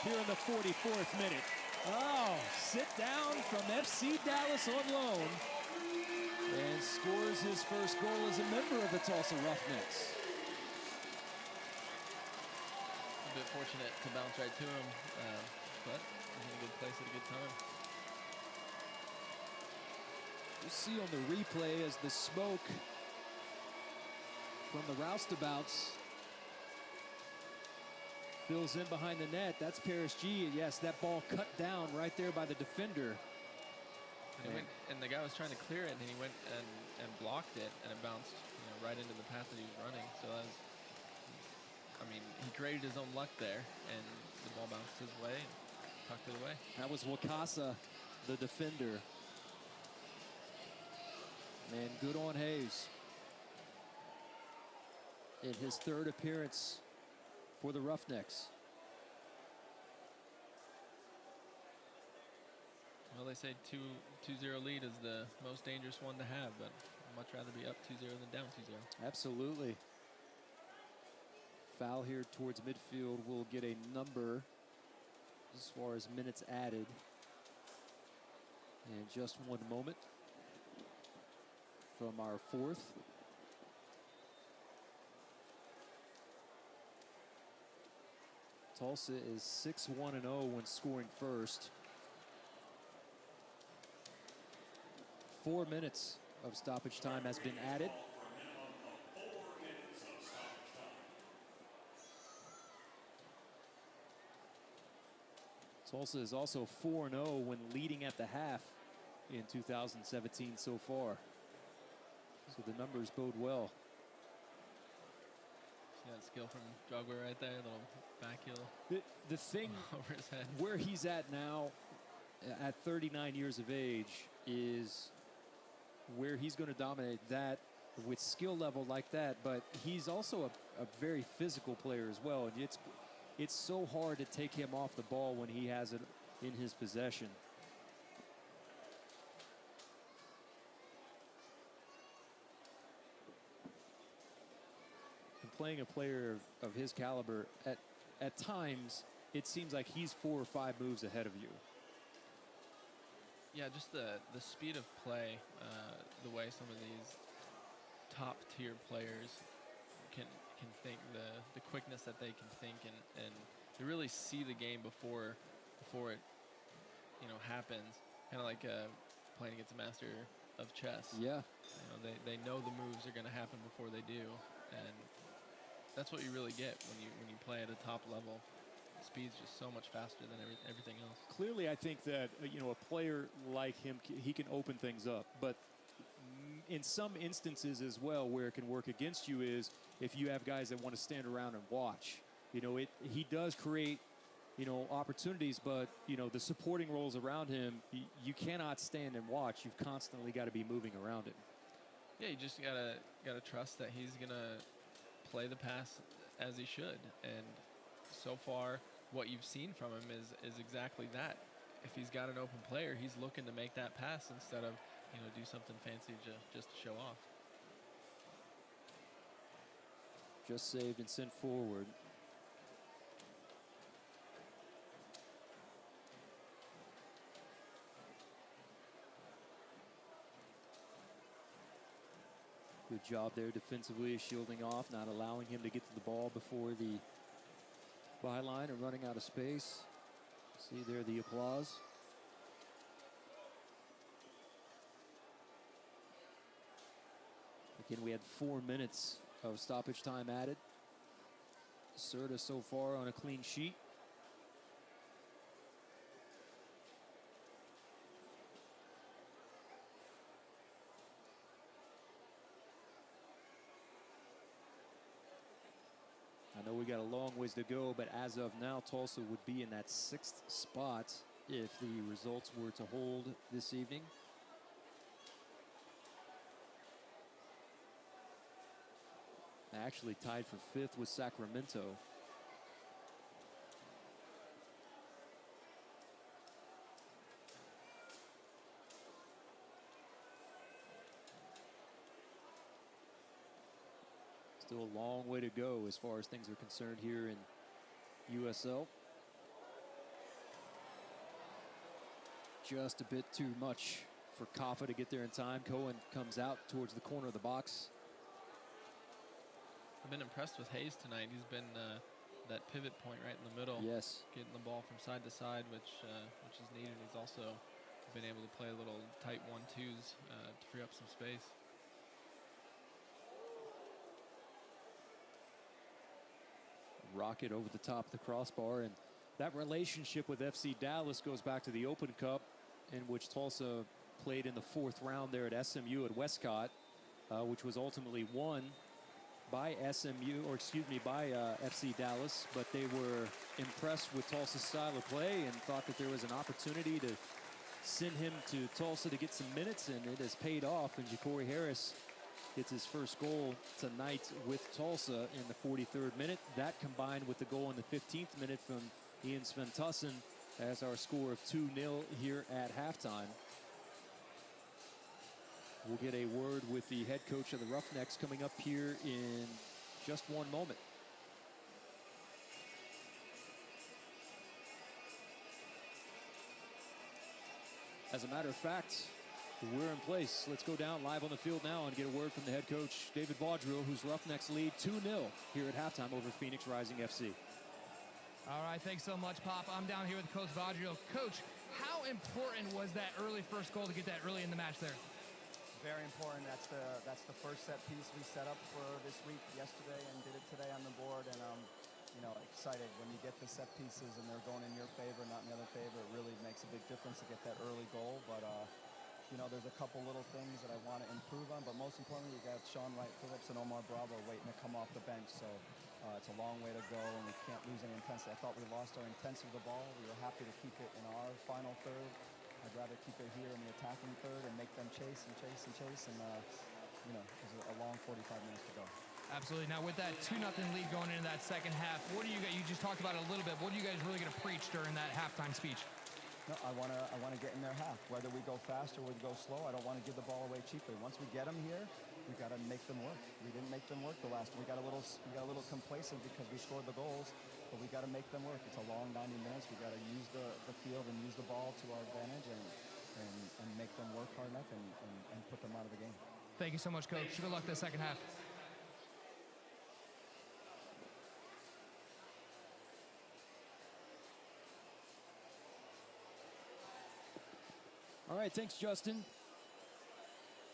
here in the 44th minute. Oh, sit down from FC Dallas on loan. And scores his first goal as a member of the Tulsa Roughnecks. A bit fortunate to bounce right to him, but he's in a good place at a good time. You see on the replay as the smoke from the roustabouts fills in behind the net. That's Paris G. Yes, that ball cut down right there by the defender. And the guy was trying to clear it, and he went and blocked it, and it bounced right into the path that he was running. So that was, I mean, he created his own luck there, and the ball bounced his way and tucked it away. That was Wakasa, the defender. And good on Hayes in his 3rd appearance for the Roughnecks. Well, they say 2-0 lead is the most dangerous one to have, but I'd much rather be up 2-0 than down 2-0. Absolutely. Foul here towards midfield will get a number as far as minutes added in just one moment from our 4th. Tulsa is 6-1-0 when scoring first. 4 minutes of stoppage time has been added. Tulsa is also 4-0 when leading at the half in 2017 so far. So the numbers bode well. See that skill from Drogba right there, little back heel. The thing over his head. Where he's at now, at 39 years of age, is where he's going to dominate that with skill level like that. But he's also a very physical player as well. And it's so hard to take him off the ball when he has it in his possession. And playing a player of his caliber, at times, it seems like he's 4 or 5 moves ahead of you. Yeah, just the speed of play, the way some of these top-tier players can think, the quickness that they can think and really see the game before it, happens. Kind of like playing against a master of chess. Yeah. They know the moves are going to happen before they do, and that's what you really get when you play at a top level. Speed's just so much faster than everything else. Clearly, I think that a player like him, he can open things up, but in some instances as well, where it can work against you is if you have guys that want to stand around and watch. He does create opportunities, but the supporting roles around him, you cannot stand and watch. You've constantly got to be moving around him. Yeah, you just gotta trust that he's gonna play the pass as he should, and so far what you've seen from him is exactly that. If he's got an open player, he's looking to make that pass instead of do something fancy just to show off. Just saved and sent forward. Good job there defensively, shielding off, not allowing him to get to the ball before the byline and running out of space. See there the applause. Again, we had 4 minutes of stoppage time added. Serta so far on a clean sheet. I know we got a long ways to go, but as of now, Tulsa would be in that 6th spot if the results were to hold this evening. Actually tied for 5th with Sacramento. Still a long way to go as far as things are concerned here in USL. Just a bit too much for Kaffa to get there in time. Cohen comes out towards the corner of the box. I've been impressed with Hayes tonight. He's been that pivot point right in the middle. Yes. Getting the ball from side to side, which is needed. He's also been able to play a little tight 1-2s to free up some space. Rocket over the top of the crossbar, and that relationship with FC Dallas goes back to the Open Cup, in which Tulsa played in the 4th round there at SMU at Westcott, which was ultimately won by FC Dallas, but they were impressed with Tulsa's style of play and thought that there was an opportunity to send him to Tulsa to get some minutes, and it has paid off, and Ja'Cory Harris gets his first goal tonight with Tulsa in the 43rd minute. That combined with the goal in the 15th minute from Ian Sventussen as our score of 2-0 here at halftime. We'll get a word with the head coach of the Roughnecks coming up here in just one moment. As a matter of fact, we're in place. Let's go down live on the field now and get a word from the head coach, David Vaudreuil, whose Roughnecks lead 2-0 here at halftime over Phoenix Rising FC. All right, thanks so much, Pop. I'm down here with Coach Vaudreuil. Coach, how important was that early first goal to get that early in the match there? Very important. That's the first set piece we set up for this week yesterday and did it today on the board. And excited when you get the set pieces and they're going in your favor, not in the other favor. It really makes a big difference to get that early goal. But there's a couple little things that I want to improve on. But most importantly, you got Sean Wright-Phillips and Omar Bravo waiting to come off the bench. So it's a long way to go, and we can't lose any intensity. I thought we lost our intensity of the ball. We were happy to keep it in our final third. I'd rather keep it here in the attacking third and make them chase and chase and chase. And, there's a long 45 minutes to go. Absolutely. Now, with that 2-0 lead going into that second half, what do you guys, you just talked about it a little bit, what are you guys really going to preach during that halftime speech? No, I want to get in their half. Whether we go fast or we go slow, I don't want to give the ball away cheaply. Once we get them here, we got to make them work. We didn't make them work the last one. We got a little complacent because we scored the goals, but we got to make them work. It's a long 90 minutes. We got to use the field and use the ball to our advantage and make them work hard enough and put them out of the game. Thank you so much, Coach. Good luck this second half. All right, thanks, Justin.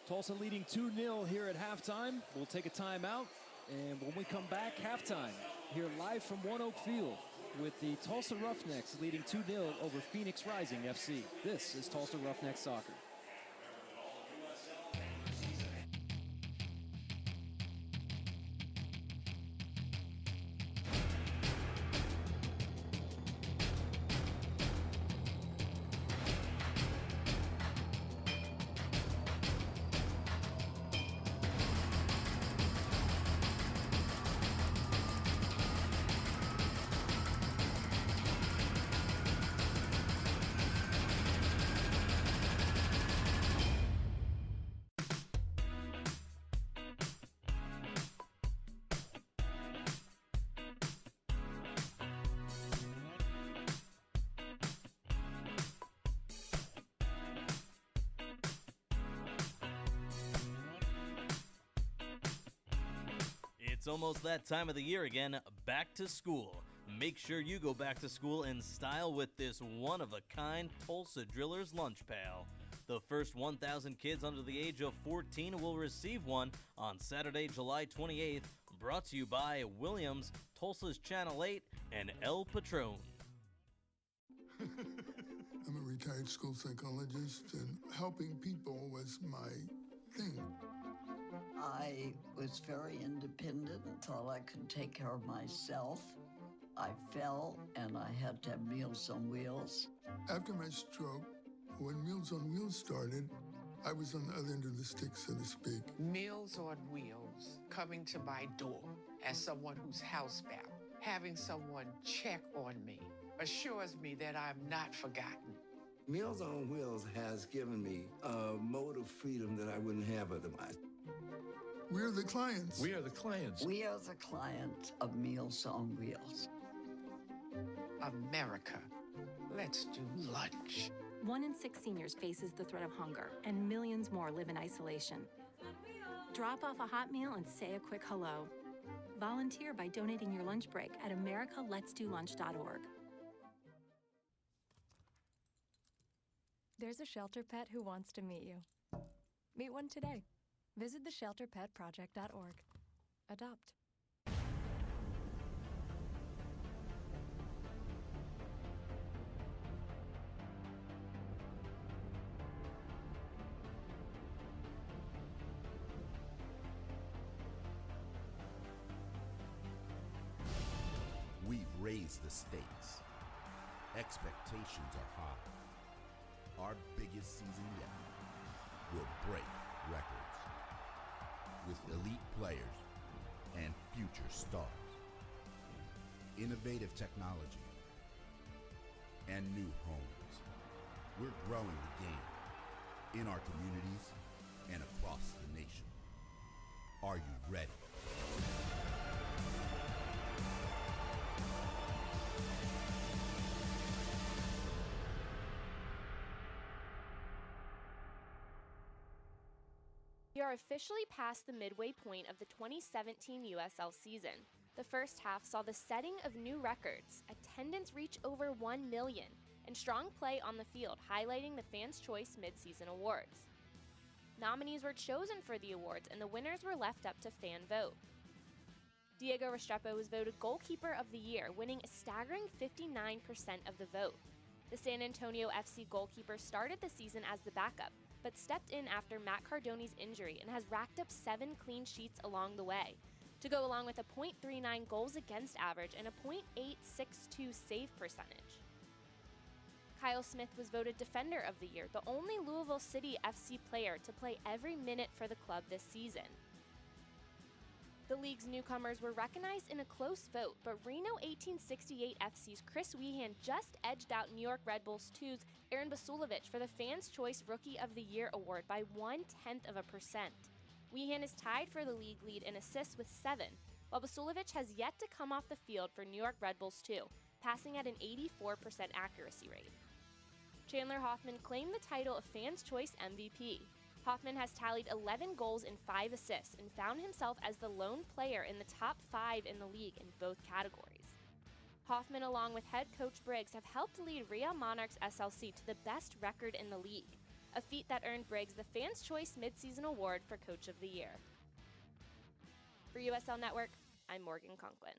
Tulsa leading 2-0 here at halftime. We'll take a timeout, and when we come back, halftime here live from ONEOK Field with the Tulsa Roughnecks leading 2-0 over Phoenix Rising FC. This is Tulsa Roughnecks Soccer. It's almost that time of the year again, back to school. Make sure you go back to school in style with this one-of-a-kind Tulsa Drillers lunch pail. The first 1,000 kids under the age of 14 will receive one on Saturday, July 28th, brought to you by Williams, Tulsa's Channel 8, and El Patron. I'm a retired school psychologist, and helping people was my thing. I was very independent and thought I could take care of myself. I fell and I had to have Meals on Wheels. After my stroke, when Meals on Wheels started, I was on the other end of the stick, so to speak. Meals on Wheels, coming to my door as someone who's housebound, having someone check on me, assures me that I'm not forgotten. Meals on Wheels has given me a mode of freedom that I wouldn't have otherwise. We're the clients. We are the clients. We are the clients of Meals on Wheels. America, let's do lunch. 1 in 6 seniors faces the threat of hunger, and millions more live in isolation. Drop off a hot meal and say a quick hello. Volunteer by donating your lunch break at americaletsdolunch.org. There's a shelter pet who wants to meet you. Meet one today. Visit theshelterpetproject.org. Adopt. We've raised the stakes. Expectations are high. Our biggest season yet will break records with elite players and future stars, innovative technology, and new homes. We're growing the game in our communities and across the nation. Are you ready? We are officially past the midway point of the 2017 USL season. The first half saw the setting of new records, attendance reach over 1 million, and strong play on the field, highlighting the Fans' Choice Midseason Awards. Nominees were chosen for the awards, and the winners were left up to fan vote. Diego Restrepo was voted Goalkeeper of the Year, winning a staggering 59% of the vote. The San Antonio FC goalkeeper started the season as the backup, but stepped in after Matt Cardoni's injury and has racked up 7 clean sheets along the way, to go along with a .39 goals against average and a .862 save percentage. Kyle Smith was voted Defender of the Year, the only Louisville City FC player to play every minute for the club this season. The league's newcomers were recognized in a close vote, but Reno 1868 FC's Chris Wehan just edged out New York Red Bulls 2's Aaron Basulovic for the Fans' Choice Rookie of the Year award by 0.1%. Wehan is tied for the league lead in assists with 7, while Basulovic has yet to come off the field for New York Red Bulls 2, passing at an 84% accuracy rate. Chandler Hoffman claimed the title of Fans' Choice MVP. Hoffman has tallied 11 goals and 5 assists and found himself as the lone player in the top 5 in the league in both categories. Hoffman, along with head coach Briggs, have helped lead Real Monarchs SLC to the best record in the league, a feat that earned Briggs the Fans' Choice Midseason Award for Coach of the Year. For USL Network, I'm Morgan Conklin.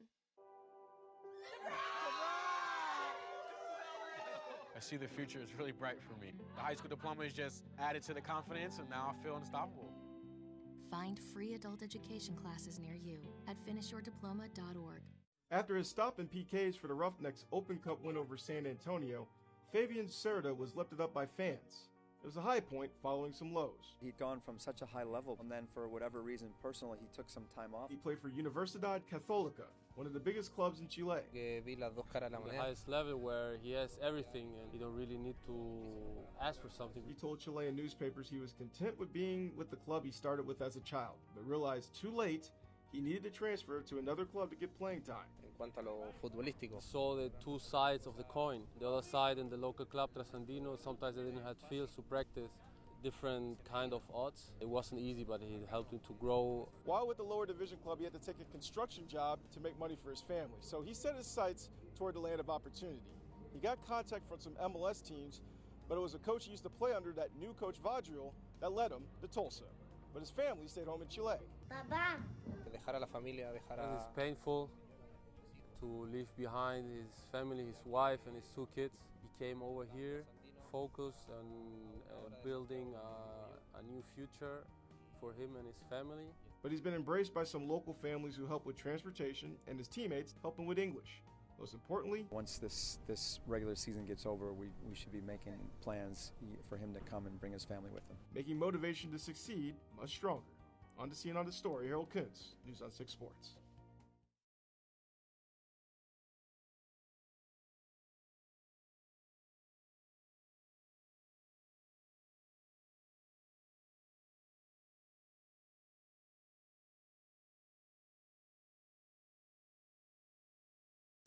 I see the future is really bright for me. The high school diploma is just added to the confidence, and now I feel unstoppable. Find free adult education classes near you at finishyourdiploma.org. After his stop in PKs for the Roughnecks Open Cup win over San Antonio, Fabian Cerda was lifted up by fans. It was a high point following some lows. He'd gone from such a high level, and then for whatever reason, personally, he took some time off. He played for Universidad Católica, one of the biggest clubs in Chile. The highest level where he has everything and he don't really need to ask for something. He told Chilean newspapers he was content with being with the club he started with as a child, but realized too late he needed to transfer to another club to get playing time. Saw the two sides of the coin. The other side in the local club, Trasandino, sometimes they didn't have fields to practice. Different kind of odds. It wasn't easy, but it helped him to grow. While with the lower division club, he had to take a construction job to make money for his family. So he set his sights toward the land of opportunity. He got contact from some MLS teams, but it was a coach he used to play under, that new coach Vadriel, that led him to Tulsa. But his family stayed home in Chile. It is painful to leave behind his family, his wife and his two kids. He came over here focused on building a new future for him and his family. But he's been embraced by some local families who help with transportation, and his teammates help him with English. Most importantly, once this regular season gets over, we should be making plans for him to come and bring his family with him. Making motivation to succeed much stronger. On to see and on the story, Harold Kuntz, News on 6 Sports.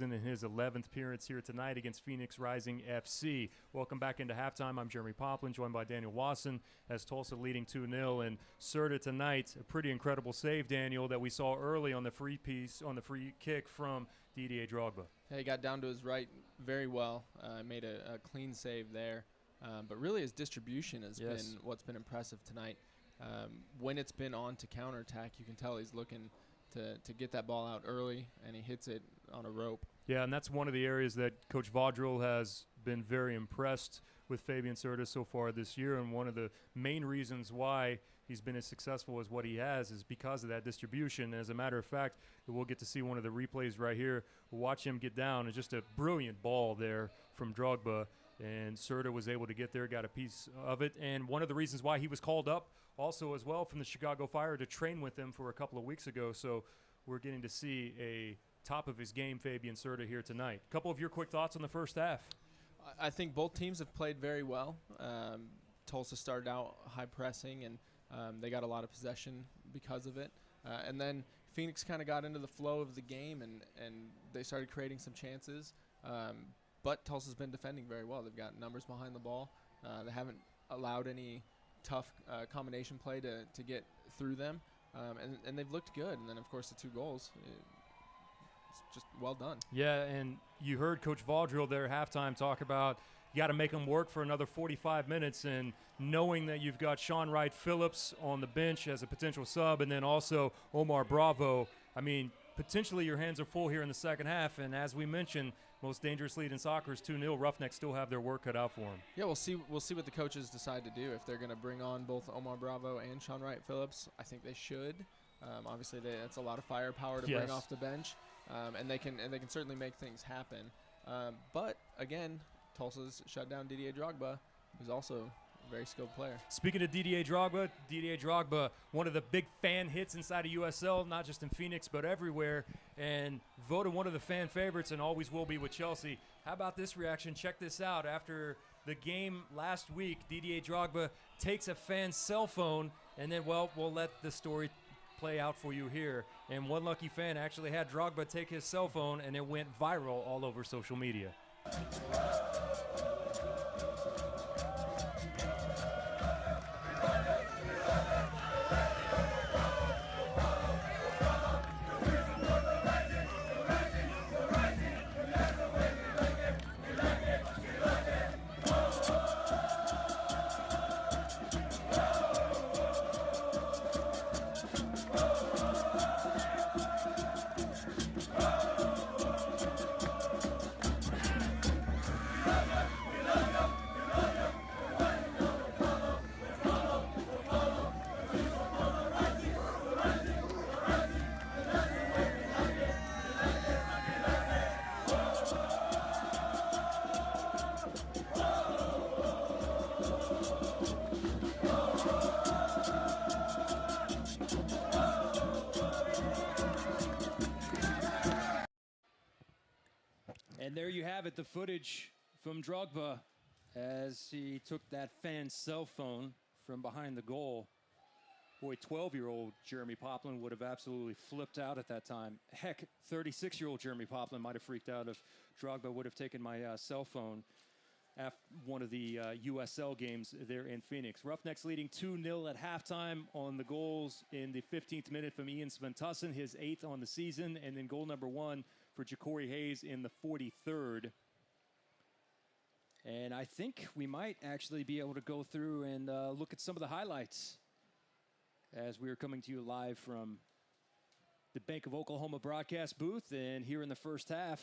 In his 11th appearance here tonight against Phoenix Rising FC. Welcome back into halftime. I'm Jeremy Poplin, joined by Daniel Wasson, as Tulsa leading 2-0. And Cerda tonight, a pretty incredible save, Daniel, that we saw early on the free kick from Didier Drogba. Yeah, he got down to his right very well, made a clean save there. But really his distribution has been what's been impressive tonight. When it's been on to counterattack, you can tell he's looking to get that ball out early, and he hits it on a rope. Yeah, and that's one of the areas that Coach Vadriel has been very impressed with Fabian Cerda so far this year, and one of the main reasons why he's been as successful as what he has is because of that distribution. As a matter of fact, we'll get to see one of the replays right here. We'll watch him get down. It's just a brilliant ball there from Drogba, and Cerda was able to get there, got a piece of it. And one of the reasons why he was called up also as well from the Chicago Fire to train with them for a couple of weeks ago. So we're getting to see a top of his game Fabian Cerda here tonight. A couple of your quick thoughts on the first half. I think both teams have played very well. Tulsa started out high pressing, and they got a lot of possession because of it. And then Phoenix kind of got into the flow of the game, and they started creating some chances. But Tulsa's been defending very well. They've got numbers behind the ball. They haven't allowed any tough combination play to get through them. And they've looked good. And then, of course, the 2 goals. It's just well done. Yeah, and you heard Coach Vadriel there at halftime talk about you got to make them work for another 45 minutes, and knowing that you've got Sean Wright Phillips on the bench as a potential sub, and then also Omar Bravo. I mean, potentially your hands are full here in the second half, and as we mentioned, most dangerous lead in soccer is 2-0. Roughnecks still have their work cut out for them. Yeah, we'll see what the coaches decide to do. If they're going to bring on both Omar Bravo and Sean Wright Phillips, I think they should. Obviously, that's a lot of firepower to bring off the bench. And they can certainly make things happen. But again, Tulsa's shut down Didier Drogba, who's also a very skilled player. Speaking of Didier Drogba, one of the big fan hits inside of USL, not just in Phoenix but everywhere, and voted one of the fan favorites and always will be with Chelsea. How about this reaction? Check this out. After the game last week, Didier Drogba takes a fan's cell phone, and then, well, we'll let the story play out for you here. And one lucky fan actually had Drogba take his cell phone, and it went viral all over social media. have it, the footage from Drogba as he took that fan's cell phone from behind the goal. Boy, 12-year-old Jeremy Poplin would have absolutely flipped out at that time. Heck, 36-year-old Jeremy Poplin might have freaked out if Drogba would have taken my cell phone after one of the USL games there in Phoenix. Roughnecks leading 2-0 at halftime on the goals in the 15th minute from Ian Sventusson, his 8th on the season, and then goal number 1 for Ja'Cory Hayes in the 43rd. And I think we might actually be able to go through and look at some of the highlights as we are coming to you live from the Bank of Oklahoma broadcast booth. And here in the first half,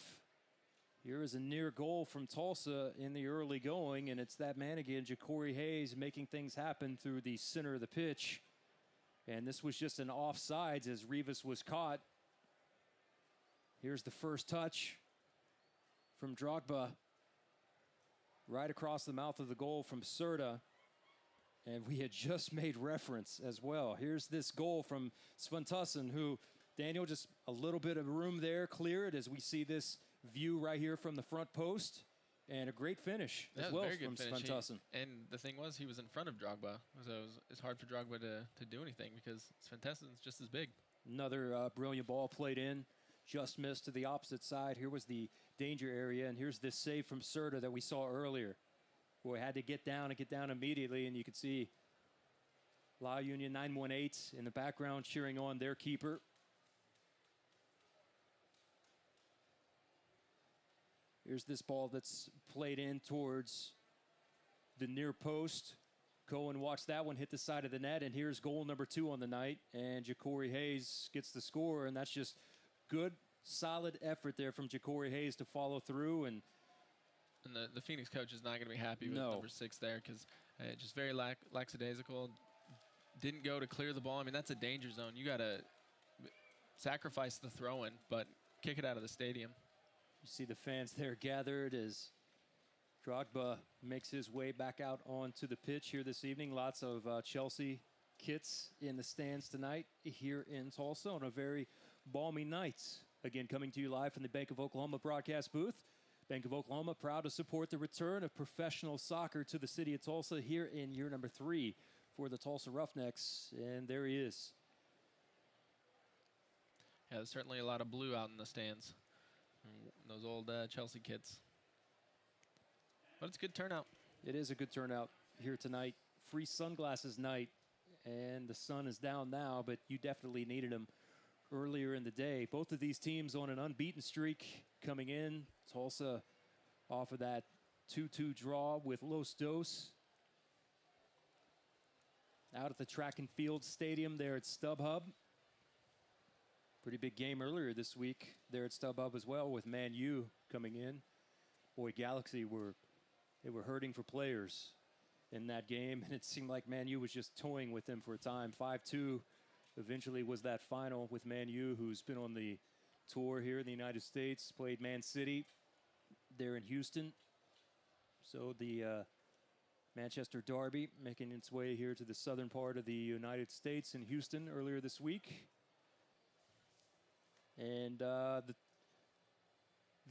here is a near goal from Tulsa in the early going, and it's that man again, Ja'Cory Hayes, making things happen through the center of the pitch. And this was just an offsides as Rivas was caught. Here's the first touch from Drogba, right across the mouth of the goal from Serta. And we had just made reference as well. Here's this goal from Sventusson, who, Daniel, just a little bit of room there, cleared as we see this view right here from the front post. And a great finish as well from Sventusson. And the thing was, he was in front of Drogba. So it's hard for Drogba to do anything because Sventusson's just as big. Another brilliant ball played in, just missed to the opposite side. Here was the danger area, and here's this save from Serta that we saw earlier. Boy, had to get down immediately, and you could see La Union 918 in the background cheering on their keeper. Here's this ball that's played in towards the near post. Cohen watched that one hit the side of the net, and here's goal number 2 on the night, and Ja'Cory Hayes gets the score, and that's just good, solid effort there from Ja'Cory Hayes to follow through. And the Phoenix coach is not going to be happy with number 6 there because just very lackadaisical. Didn't go to clear the ball. I mean, that's a danger zone. You got to sacrifice the throw-in, but kick it out of the stadium. You see the fans there gathered as Drogba makes his way back out onto the pitch here this evening. Lots of Chelsea kits in the stands tonight here in Tulsa on a very balmy night. Again, coming to you live from the Bank of Oklahoma broadcast booth. Bank of Oklahoma proud to support the return of professional soccer to the city of Tulsa here in year number 3 for the Tulsa Roughnecks. And there he is. Yeah, there's certainly a lot of blue out in the stands. Those old Chelsea kits. But it's a good turnout. It is a good turnout here tonight. Free sunglasses night. And the sun is down now, but you definitely needed them earlier in the day. Both of these teams on an unbeaten streak coming in. Tulsa off of that 2-2 draw with Los Dos. Out at the track and field stadium there at StubHub. Pretty big game earlier this week there at StubHub as well with Man U coming in. Boy, Galaxy were hurting for players in that game, and it seemed like Man U was just toying with them for a time. 5-2 eventually was that final with Man U, who's been on the tour here in the United States, played Man City there in Houston. So the Manchester Derby making its way here to the southern part of the United States in Houston earlier this week. And the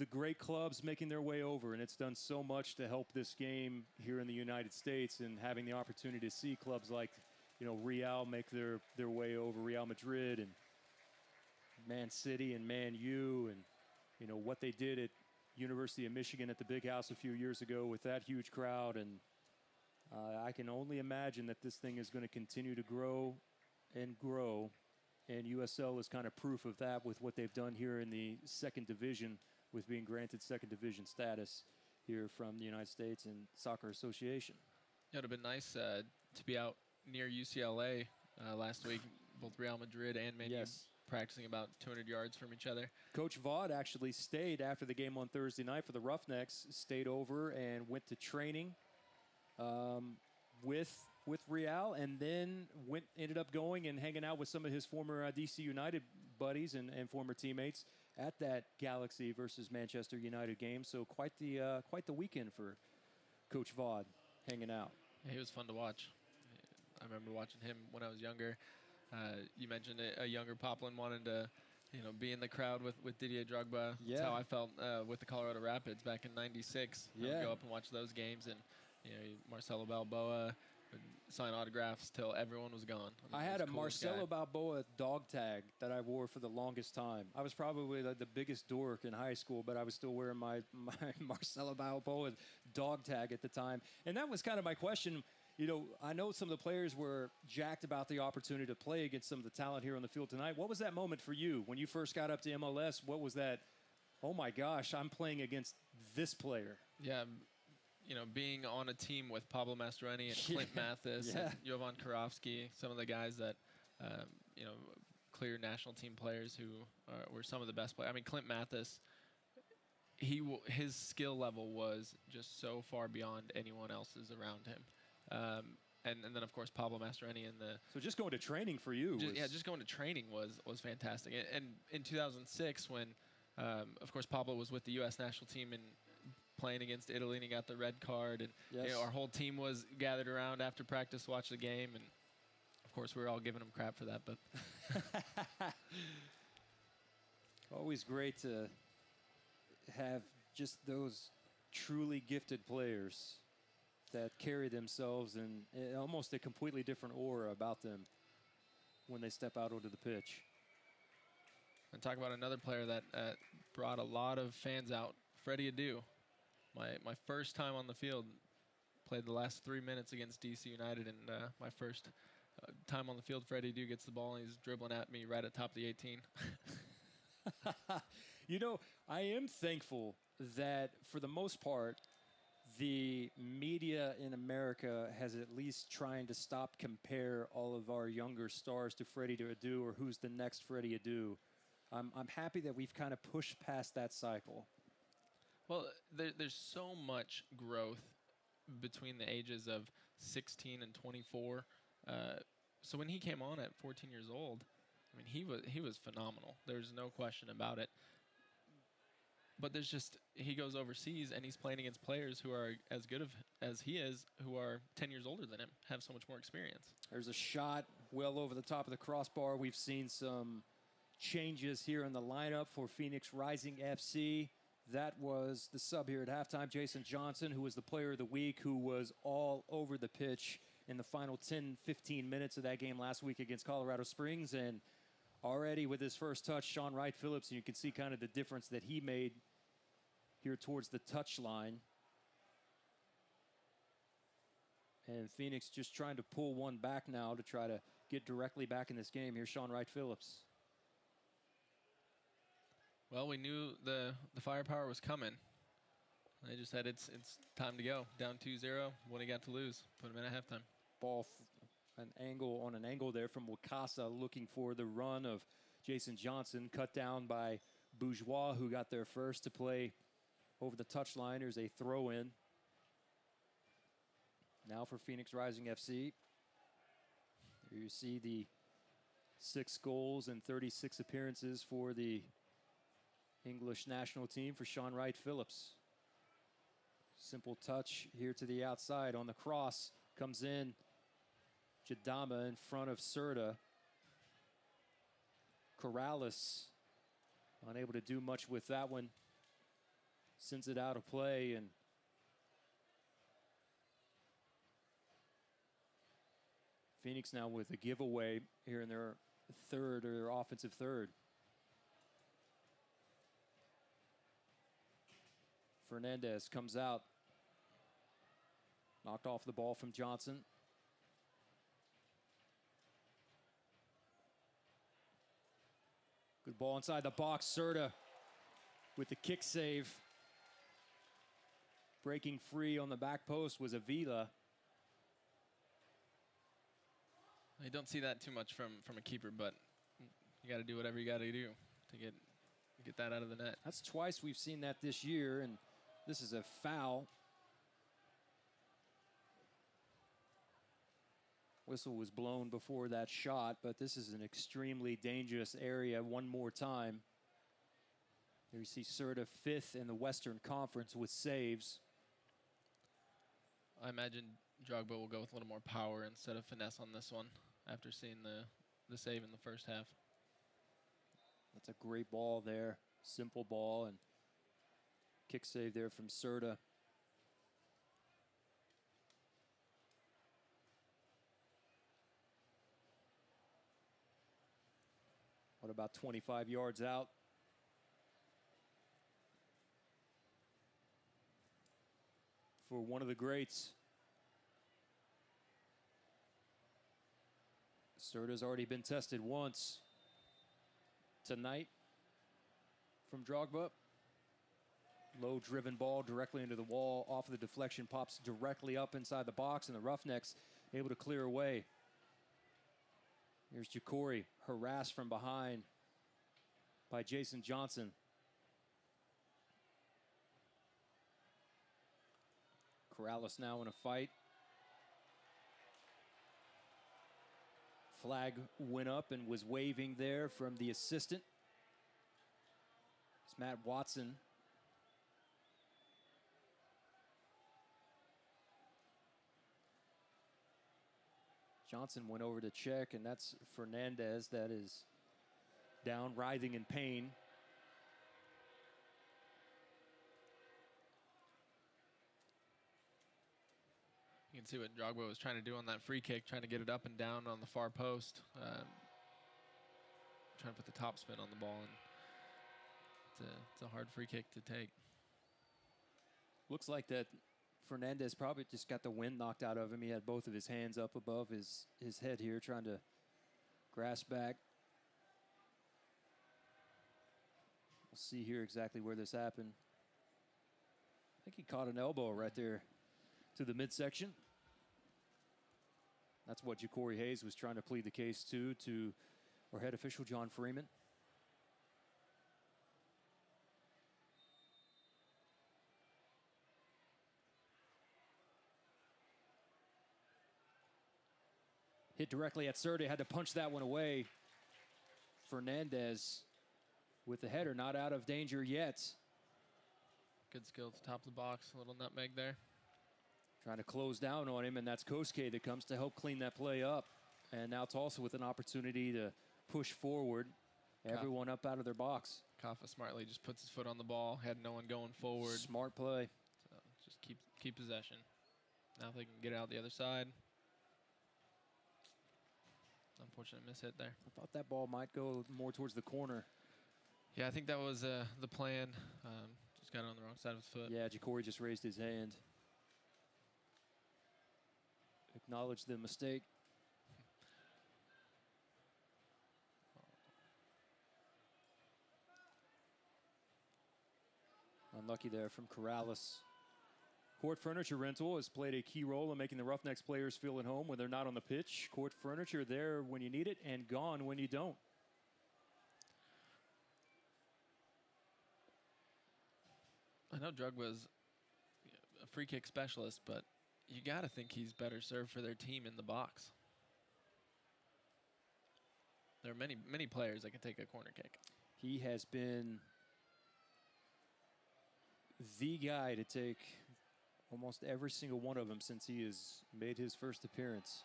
great clubs making their way over, and it's done so much to help this game here in the United States, and having the opportunity to see clubs like, Real make their way over, Real Madrid and Man City and Man U, and what they did at University of Michigan at the Big House a few years ago with that huge crowd. And I can only imagine that this thing is going to continue to grow and grow. And USL is kind of proof of that with what they've done here in the second division, with being granted second division status here from the United States and Soccer Association. It would have been nice to be out near UCLA last week. Both Real Madrid and Man U practicing about 200 yards from each other. Coach Vaught actually stayed after the game on Thursday night for the Roughnecks, stayed over and went to training with Real, and then ended up going and hanging out with some of his former DC United buddies and former teammates at that Galaxy versus Manchester United game. So quite the weekend for Coach Vaught hanging out. Yeah, he was fun to watch. I remember watching him when I was younger. You mentioned a younger Poplin wanted to be in the crowd with Didier Drogba. Yeah. That's how I felt with the Colorado Rapids back in '96. I would go up and watch those games, and Marcelo Balboa would sign autographs till everyone was gone. I had a Marcelo Balboa dog tag that I wore for the longest time. I was probably the biggest dork in high school, but I was still wearing my Marcelo Balboa dog tag at the time. And that was kind of my question. I know some of the players were jacked about the opportunity to play against some of the talent here on the field tonight. What was that moment for you when you first got up to MLS? What was that? Oh my gosh, I'm playing against this player. Yeah. Being on a team with Pablo Mastroeni and Clint Mathis and Jovan Karofsky, some of the guys that, clear national team players who were some of the best players. I mean, Clint Mathis, his skill level was just so far beyond anyone else's around him. And then, of course, Pablo Mastroeni and the... So just going to training for you. Just going to training was fantastic. And in 2006, when, of course, Pablo was with the U.S. national team and playing against Italy, and he got the red card, and our whole team was gathered around after practice to watch the game, and of course we were all giving him crap for that, but always great to have just those truly gifted players that carry themselves in almost a completely different aura about them when they step out onto the pitch. And talk about another player that brought a lot of fans out, Freddie Adu. My first time on the field, played the last 3 minutes against DC United, and my first time on the field, Freddie Adu gets the ball, and he's dribbling at me right at top of the 18. I am thankful that, for the most part, the media in America has at least trying to stop compare all of our younger stars to Freddie Adu or who's the next Freddie Adu. I'm happy that we've kind of pushed past that cycle. Well, there's so much growth between the ages of 16 and 24. So when he came on at 14 years old, I mean, he was phenomenal. There's no question about it. But he goes overseas and he's playing against players who are as good as he is, who are 10 years older than him, have so much more experience. There's a shot well over the top of the crossbar. We've seen some changes here in the lineup for Phoenix Rising FC. That was the sub here at halftime, Jason Johnson, who was the player of the week, who was all over the pitch in the final 10, 15 minutes of that game last week against Colorado Springs. And already with his first touch, Sean Wright Phillips, and you can see kind of the difference that he made here towards the touch line. And Phoenix just trying to pull one back now to try to get directly back in this game. Here's Sean Wright Phillips. Well, we knew the firepower was coming. They just said it's time to go. Down 2-0. What do you got to lose? Put him in at halftime. Ball an angle there from Wakasa, looking for the run of Jason Johnson, cut down by Bourgeois, who got there first to play over the touchline. There's a throw in. Now for Phoenix Rising FC. Here you see the 6 goals and 36 appearances for the English national team for Sean Wright Phillips. Simple touch here to the outside on the cross. Comes in. Jadama in front of Serta. Corrales unable to do much with that one. Sends it out of play, and Phoenix now with a giveaway here in their offensive third. Fernandez comes out. Knocked off the ball from Johnson. Good ball inside the box. Serta with the kick save. Breaking free on the back post was Avila. You don't see that too much from a keeper, but you got to do whatever you got to do to get that out of the net. That's twice we've seen that this year, and this is a foul. Whistle was blown before that shot, but this is an extremely dangerous area one more time. Here you see Serta 5th in the Western Conference with saves. I imagine Drogba will go with a little more power instead of finesse on this one after seeing the save in the first half. That's a great ball there. Simple ball, and kick save there from Serta. What about 25 yards out? For one of the greats. Serta's already been tested once tonight from Drogba. Low driven ball directly into the wall, off of the deflection, pops directly up inside the box, and the Roughnecks able to clear away. Here's Jacori, harassed from behind by Jason Johnson. Corrales now in a fight. Flag went up and was waving there from the assistant. It's Matt Watson. Johnson went over to check, and that's Fernandez that is down, writhing in pain. You can see what Drogba was trying to do on that free kick, trying to get it up and down on the far post. Trying to put the top spin on the ball, and it's a hard free kick to take. Looks like that Fernandez probably just got the wind knocked out of him. He had both of his hands up above his head here, trying to grasp back. We'll see here exactly where this happened. I think he caught an elbow right there to the midsection. That's what Jacori Hayes was trying to plead the case to our head official, John Freeman. Hit directly at Serta, had to punch that one away. Fernandez with the header, not out of danger yet. Good skill at the top of the box, a little nutmeg there. Trying to close down on him, and that's Kosuke that comes to help clean that play up. And now Tulsa with an opportunity to push forward. Everyone up out of their box. Kaffa smartly just puts his foot on the ball, had no one going forward. Smart play. So just keep possession. Now if they can get it out the other side. Unfortunate mishit there. I thought that ball might go more towards the corner. Yeah, I think that was the plan. Just got it on the wrong side of his foot. Yeah, Jacori just raised his hand. Acknowledged the mistake. Unlucky there from Corrales. Court Furniture Rental has played a key role in making the Roughnecks players feel at home when they're not on the pitch. Court Furniture there when you need it and gone when you don't. I know Drogba's a free kick specialist, but you got to think he's better served for their team in the box. There are many players that can take a corner kick. He has been the guy to take almost every single one of them since he has made his first appearance.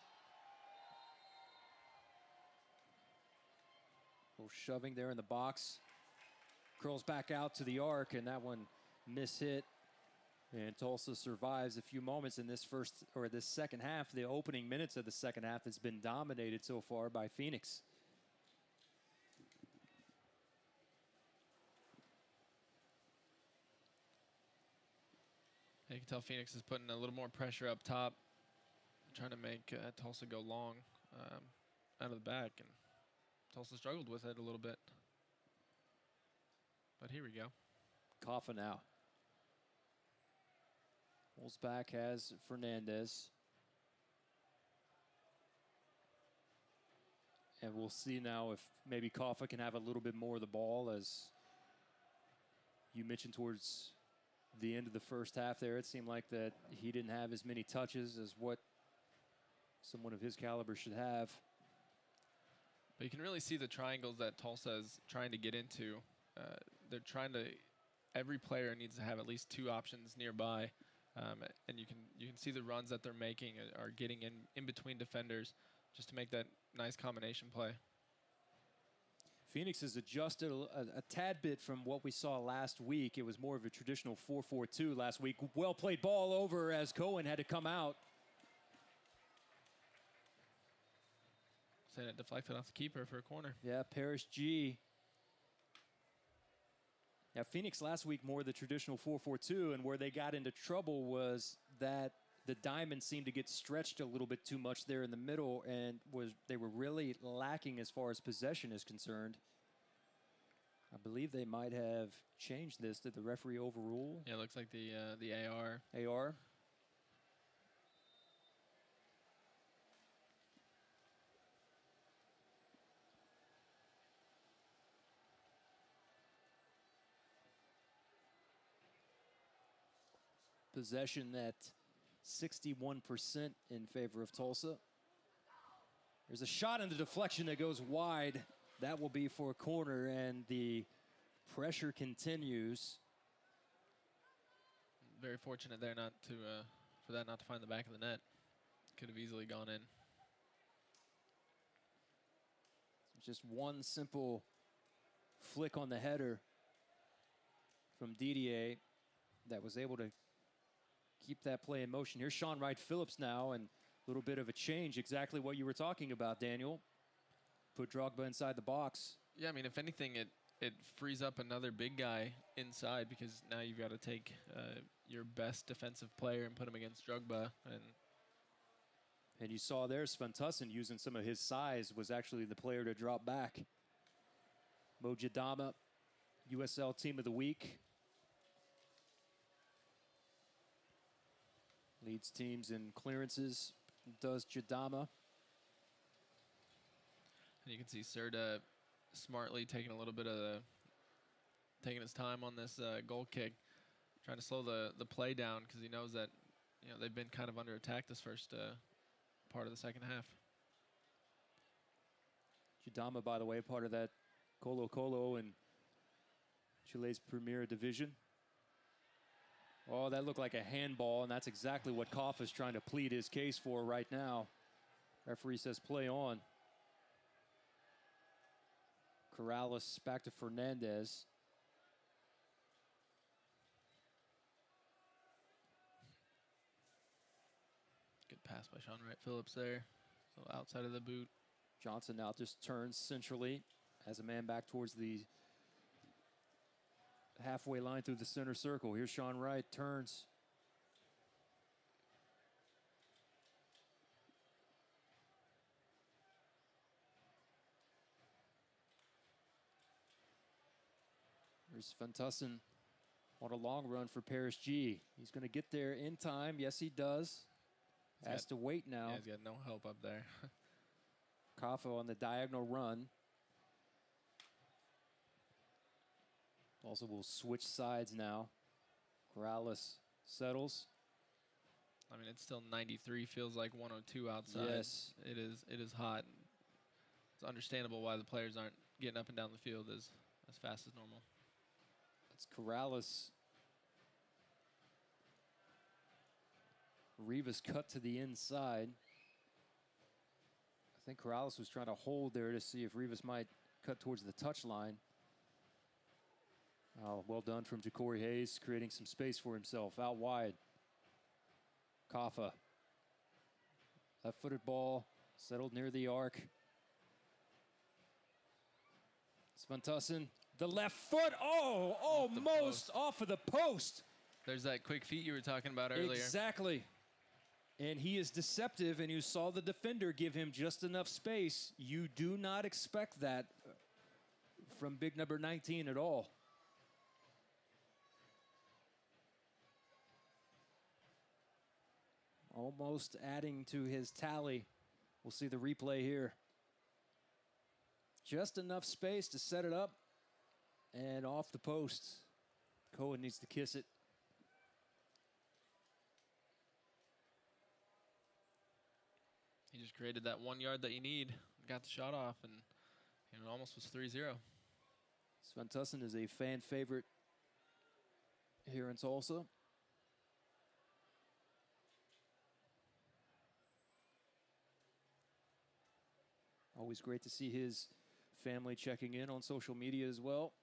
A little shoving there in the box. Curls back out to the arc, and that one mishit. And Tulsa survives a few moments in this second half. The opening minutes of the second half has been dominated so far by Phoenix. You can tell Phoenix is putting a little more pressure up top, trying to make Tulsa go long out of the back, and Tulsa struggled with it a little bit. But here we go. Kaffa now. Pulls back, has Fernandez. And we'll see now if maybe Kaffa can have a little bit more of the ball, as you mentioned towards the end of the first half there. It seemed like that he didn't have as many touches as what someone of his caliber should have. But you can really see the triangles that Tulsa is trying to get into. They're trying to, every player needs to have at least two options nearby. And you can see the runs that they're making are getting in between defenders just to make that nice combination play. Phoenix has adjusted a tad bit from what we saw last week. It was more of a traditional 4-4-2 last week. Well played ball over as Cohen had to come out. Saying it deflected off the keeper for a corner. Yeah, Paris G. Yeah, Phoenix last week more the traditional 4-4-2, and where they got into trouble was that the diamond seemed to get stretched a little bit too much there in the middle, and they were really lacking as far as possession is concerned. I believe they might have changed this. Did the referee overrule? Yeah, it looks like the AR. AR. Possession at 61% in favor of Tulsa. There's a shot in the deflection that goes wide. That will be for a corner, and the pressure continues. Very fortunate there not to for that not to find the back of the net. Could have easily gone in. Just one simple flick on the header from Didier that was able to keep that play in motion. Here's Sean Wright Phillips now, and a little bit of a change, exactly what you were talking about, Daniel. Put Drogba inside the box. Yeah, I mean, if anything, it frees up another big guy inside, because now you've got to take your best defensive player and put him against Drogba. And you saw there, Sven Tussen using some of his size was actually the player to drop back. Mo Jadama, USL Team of the Week. Leads teams in clearances, does Jadama. And you can see Serda smartly taking a little bit of taking his time on this goal kick, trying to slow the play down, because he knows that they've been kind of under attack this first part of the second half. Jadama, by the way, part of that Colo Colo in Chile's Premier Division. Oh, that looked like a handball, and that's exactly what Koff is trying to plead his case for right now. Referee says play on. Corrales back to Fernandez. Good pass by Sean Wright Phillips there. So outside of the boot. Johnson now just turns centrally as a man back towards the halfway line through the center circle. Here's Sean Wright, turns. Here's Sven Tussen on a long run for Paris G. He's going to get there in time. Yes, he does. Has to wait now. Yeah, he's got no help up there. Kaffa on the diagonal run. Also will switch sides now. Corrales settles. I mean, it's still 93, feels like 102 outside. Yes. It is hot. It's understandable why the players aren't getting up and down the field as fast as normal. It's Corrales. Rivas cut to the inside. I think Corrales was trying to hold there to see if Rivas might cut towards the touchline. Oh, well done from Ja'Cory Hayes, creating some space for himself out wide. Kaffa. Left-footed ball, settled near the arc. Sven Tussen, the left foot, almost off of the post. There's that quick feet you were talking about earlier. Exactly. And he is deceptive, and you saw the defender give him just enough space. You do not expect that from big number 19 at all. Almost adding to his tally. We'll see the replay here. Just enough space to set it up, and off the post. Cohen needs to kiss it. He just created that 1 yard that you need, got the shot off, and it almost was 3-0. Sven Tussen is a fan favorite here in Tulsa. Always great to see his family checking in on social media as well.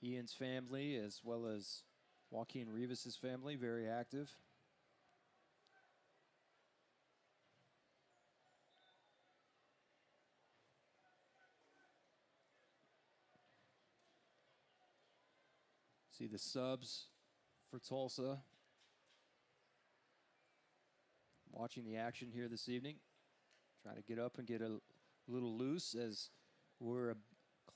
Ian's family, as well as Joaquin Rivas' family, very active. See the subs for Tulsa. Watching the action here this evening. Trying to get up and get a little loose as we're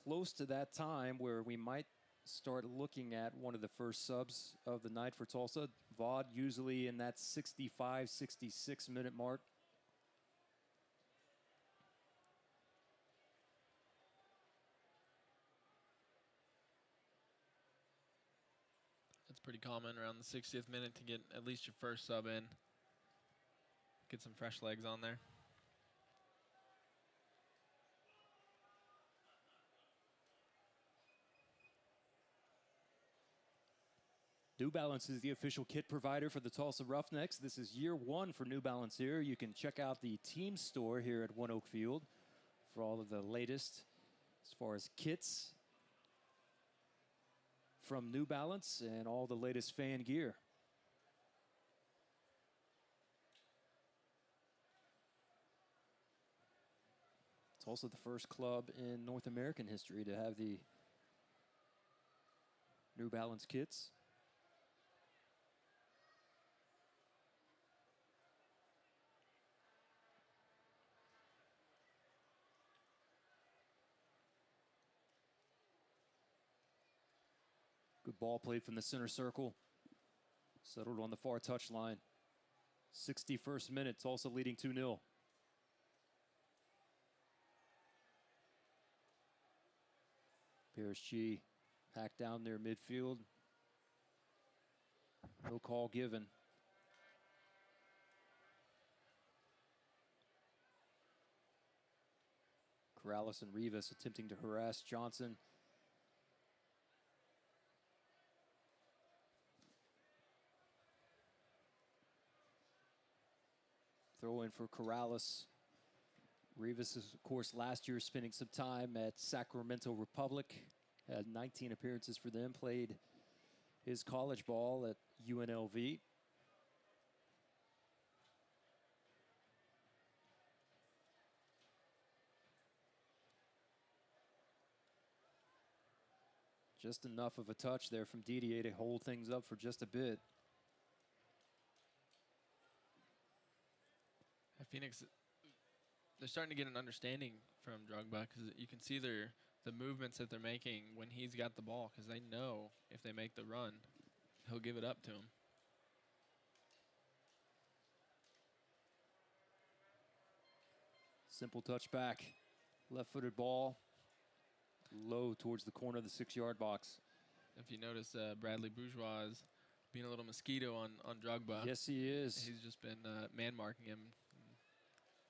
close to that time where we might start looking at one of the first subs of the night for Tulsa. Vaught usually in that 65, 66 minute mark. That's pretty common around the 60th minute to get at least your first sub in. Get some fresh legs on there. New Balance is the official kit provider for the Tulsa Roughnecks. This is year one for New Balance here. You can check out the team store here at ONEOK Field for all of the latest as far as kits from New Balance and all the latest fan gear. It's also the first club in North American history to have the New Balance kits. Good ball played from the center circle. Settled on the far touchline. 61st minute, Tulsa leading 2-0. Paris G hacked down near midfield. No call given. Corrales and Rivas attempting to harass Johnson. Throw in for Corrales. Rivas is, of course, last year spending some time at Sacramento Republic. Had 19 appearances for them. Played his college ball at UNLV. Just enough of a touch there from Didier to hold things up for just a bit. Phoenix, they're starting to get an understanding from Drogba because you can see the movements that they're making when he's got the ball, because they know if they make the run, he'll give it up to him. Simple touch back. Left-footed ball. Low towards the corner of the 6-yard box. If you notice, Bradley Bourgeois is being a little mosquito on Drogba. Yes, he is. He's just been man-marking him.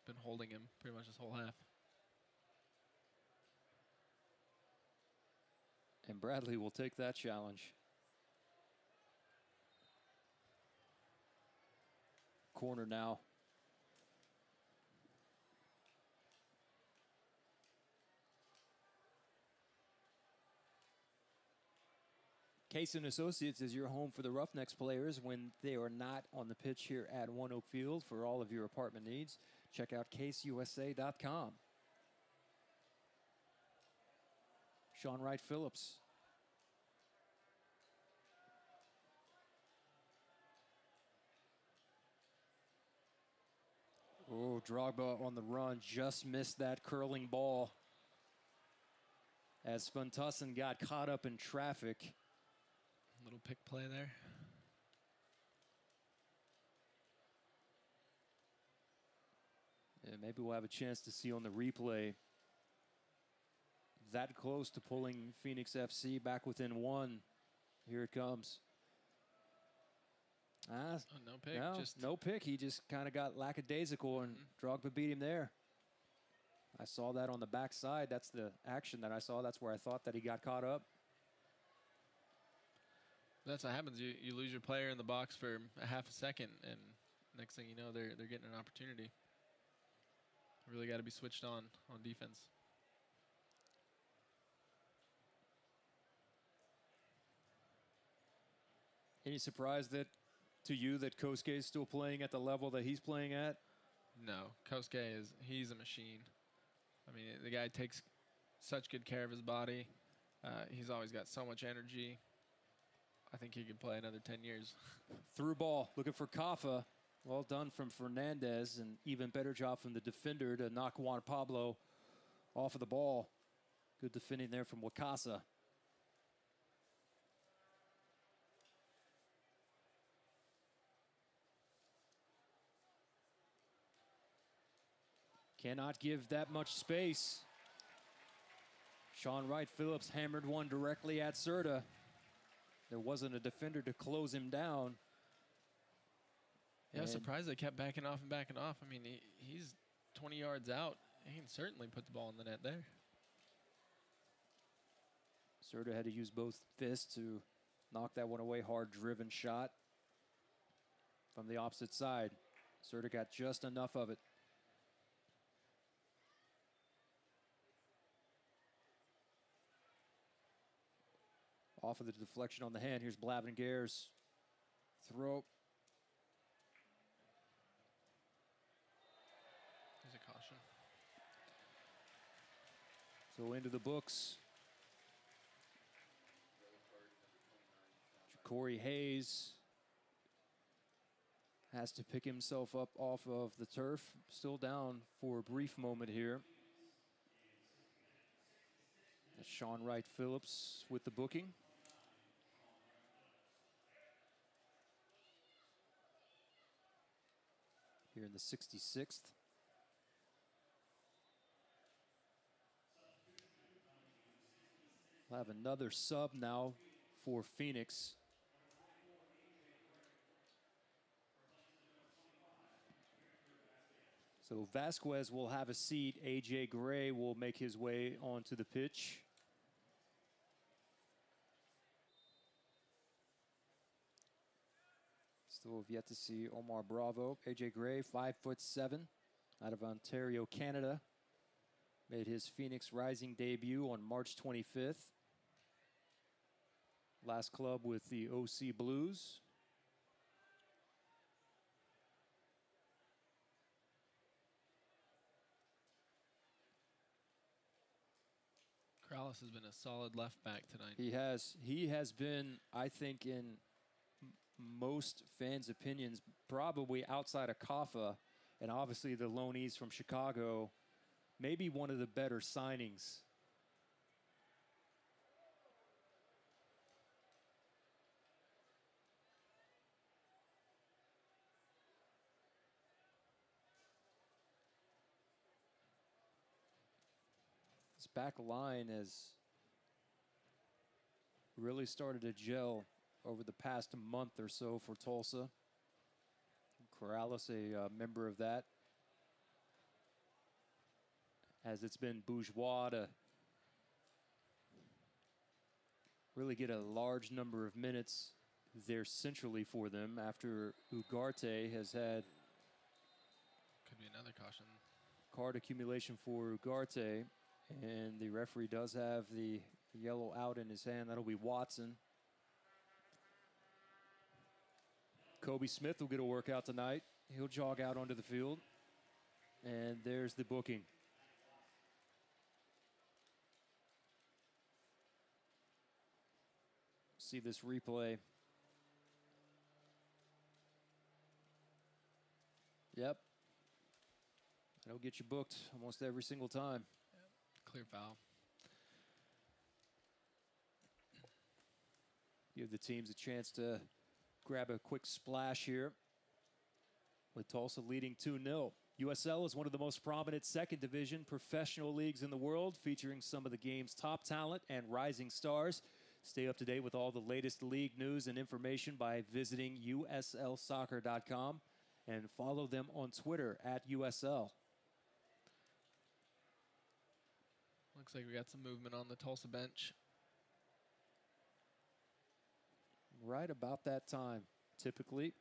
Been holding him pretty much this whole half. And Bradley will take that challenge. Corner now. Case & Associates is your home for the Roughnecks players when they are not on the pitch here at ONEOK Field for all of your apartment needs. Check out caseusa.com. Sean Wright Phillips. Oh, Drogba on the run, just missed that curling ball as Funtussen got caught up in traffic. Little pick play there. Yeah, maybe we'll have a chance to see on the replay. That close to pulling Phoenix FC back within one. Here it comes. No pick. No, no pick. He just kind of got lackadaisical, and Drogba beat him there. I saw that on the backside. That's the action that I saw. That's where I thought that he got caught up. That's what happens. You lose your player in the box for a half a second, and next thing you know, they're getting an opportunity. Really got to be switched on defense. Any surprise to you that Kosuke is still playing at the level that he's playing at? No, Kosuke he's a machine. I mean, the guy takes such good care of his body. He's always got so much energy. I think he could play another 10 years. Through ball, looking for Kafa. Well done from Fernandez, and even better job from the defender to knock Juan Pablo off of the ball. Good defending there from Wakasa. Cannot give that much space. Sean Wright Phillips hammered one directly at Serta. There wasn't a defender to close him down. Yeah, I was surprised they kept backing off and backing off. I mean, he's 20 yards out. He can certainly put the ball in the net there. Serta had to use both fists to knock that one away. Hard-driven shot from the opposite side. Serta got just enough of it. Off of the deflection on the hand. Here's Blavengare's throw. There's a caution. So into the books. Corey Hayes has to pick himself up off of the turf. Still down for a brief moment here. That's Sean Wright Phillips with the booking. Here in the 66th. We'll have another sub now for Phoenix. So Vasquez will have a seat. A.J. Gray will make his way onto the pitch. Still have yet to see Omar Bravo. A.J. Gray, 5'7", out of Ontario, Canada. Made his Phoenix Rising debut on March 25th. Last club with the OC Blues. Corrales has been a solid left back tonight. He has been, I think, in most fans' opinions, probably outside of Kafa and obviously the loanees from Chicago, maybe one of the better signings. This back line has really started to gel over the past month or so for Tulsa. Corrales, a member of that. As it's been Bourgeois to really get a large number of minutes there centrally for them after Ugarte has had could be another caution. Card accumulation for Ugarte, and the referee does have the yellow out in his hand. That'll be Watson. Kobe Smith will get a workout tonight. He'll jog out onto the field. And there's the booking. See this replay. Yep. That'll get you booked almost every single time. Clear foul. Give the teams a chance to grab a quick splash here, with Tulsa leading 2-0. USL is one of the most prominent second division professional leagues in the world, featuring some of the game's top talent and rising stars. Stay up to date with all the latest league news and information by visiting uslsoccer.com and follow them on Twitter at USL. Looks like we got some movement on the Tulsa bench. Right about that time, typically.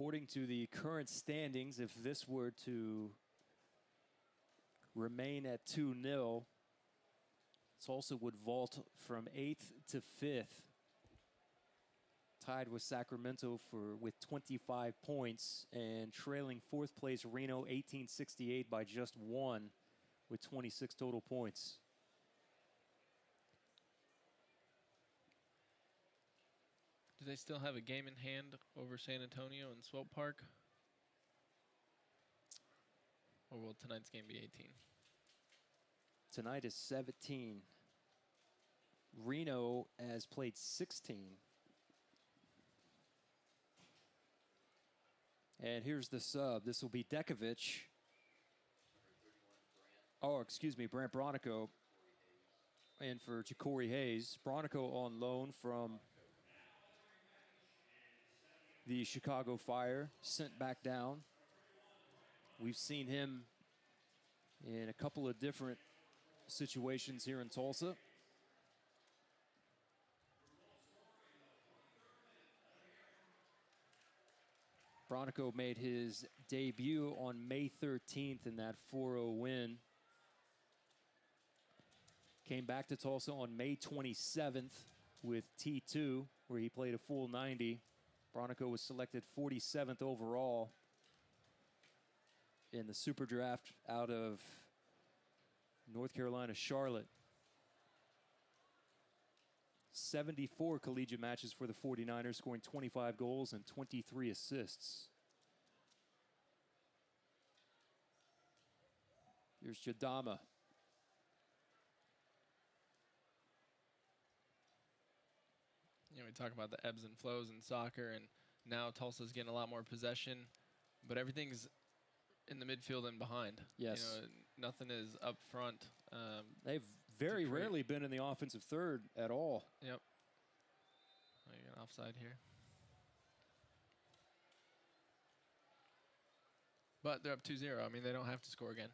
according to the current standings, if this were to remain at 2-0, Tulsa would vault from 8th to 5th, tied with Sacramento with 25 points, and trailing 4th place Reno 1868 by just 1 with 26 total points. Do they still have a game in hand over San Antonio in Swope Park? Or will tonight's game be 18? Tonight is 17. Reno has played 16. And here's the sub. This will be Dekovic. Oh, excuse me, Brant Bronico. And for Ja'Cory Hayes. Bronico on loan from the Chicago Fire, sent back down. We've seen him in a couple of different situations here in Tulsa. Bronico made his debut on May 13th in that 4-0 win. Came back to Tulsa on May 27th with T2, where he played a full 90. Bronico was selected 47th overall in the Super Draft out of North Carolina, Charlotte. 74 collegiate matches for the 49ers, scoring 25 goals and 23 assists. Here's Jadama. You know, we talk about the ebbs and flows in soccer, and now Tulsa's getting a lot more possession, but everything's in the midfield and behind. Yes. You know, nothing is up front. They've very rarely been in the offensive third at all. Yep. Oh, you got offside here. But they're up 2-0. I mean, they don't have to score again.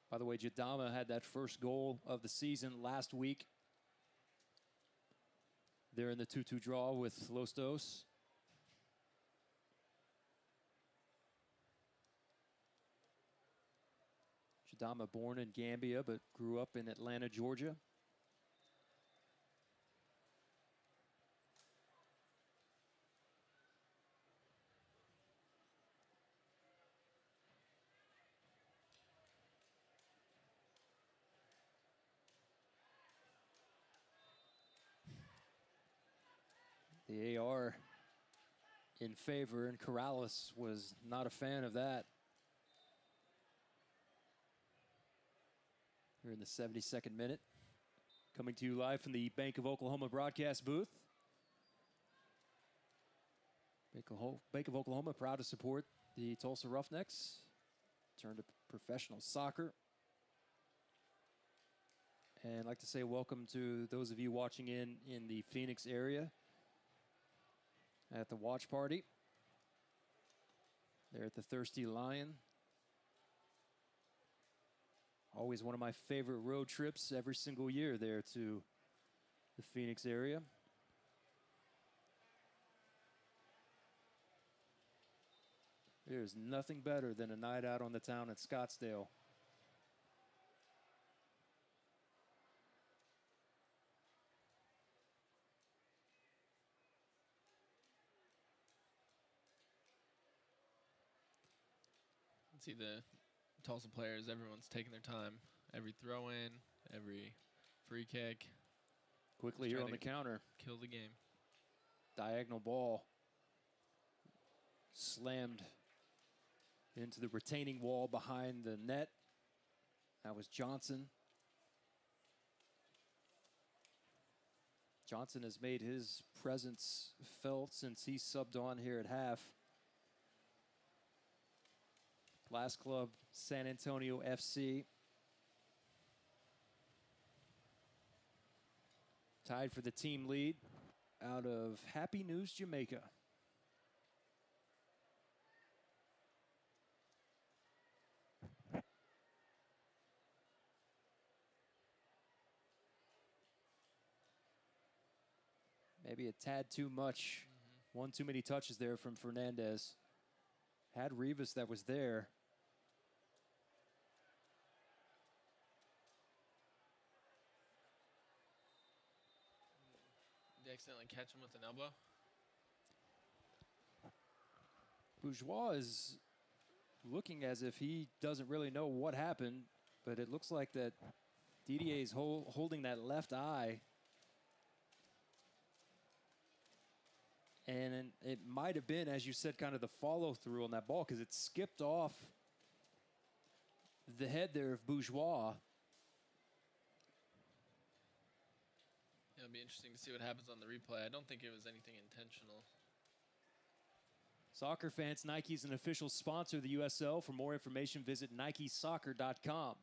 By the way, Jadama had that first goal of the season last week. They're in the 2-2 draw with Los Dos. Jadama born in Gambia, but grew up in Atlanta, Georgia. The AR in favor, and Corrales was not a fan of that. Here in the 72nd minute. Coming to you live from the Bank of Oklahoma broadcast booth. Bank of Oklahoma proud to support the Tulsa Roughnecks. Turn to professional soccer. And I'd like to say welcome to those of you watching in the Phoenix area at the watch party. They're at the Thirsty Lion. Always one of my favorite road trips every single year there to the Phoenix area. There's nothing better than a night out on the town at Scottsdale. See the Tulsa players, everyone's taking their time. Every throw in, every free kick. Quickly here on the counter. Kill the game. Diagonal ball. Slammed into the retaining wall behind the net. That was Johnson. Johnson has made his presence felt since he subbed on here at half. Last club, San Antonio FC. Tied for the team lead out of Happy News, Jamaica. Maybe a tad too much. One too many touches there from Fernandez. Had Rivas that was there. Did they accidentally catch him with an elbow? Bourgeois is looking as if he doesn't really know what happened, but it looks like that Didier is holding that left eye. And it might have been, as you said, kind of the follow-through on that ball, because it skipped off the head there of Bourgeois. Yeah, it'll be interesting to see what happens on the replay. I don't think it was anything intentional. Soccer fans, Nike is an official sponsor of the USL. For more information, visit NikeSoccer.com.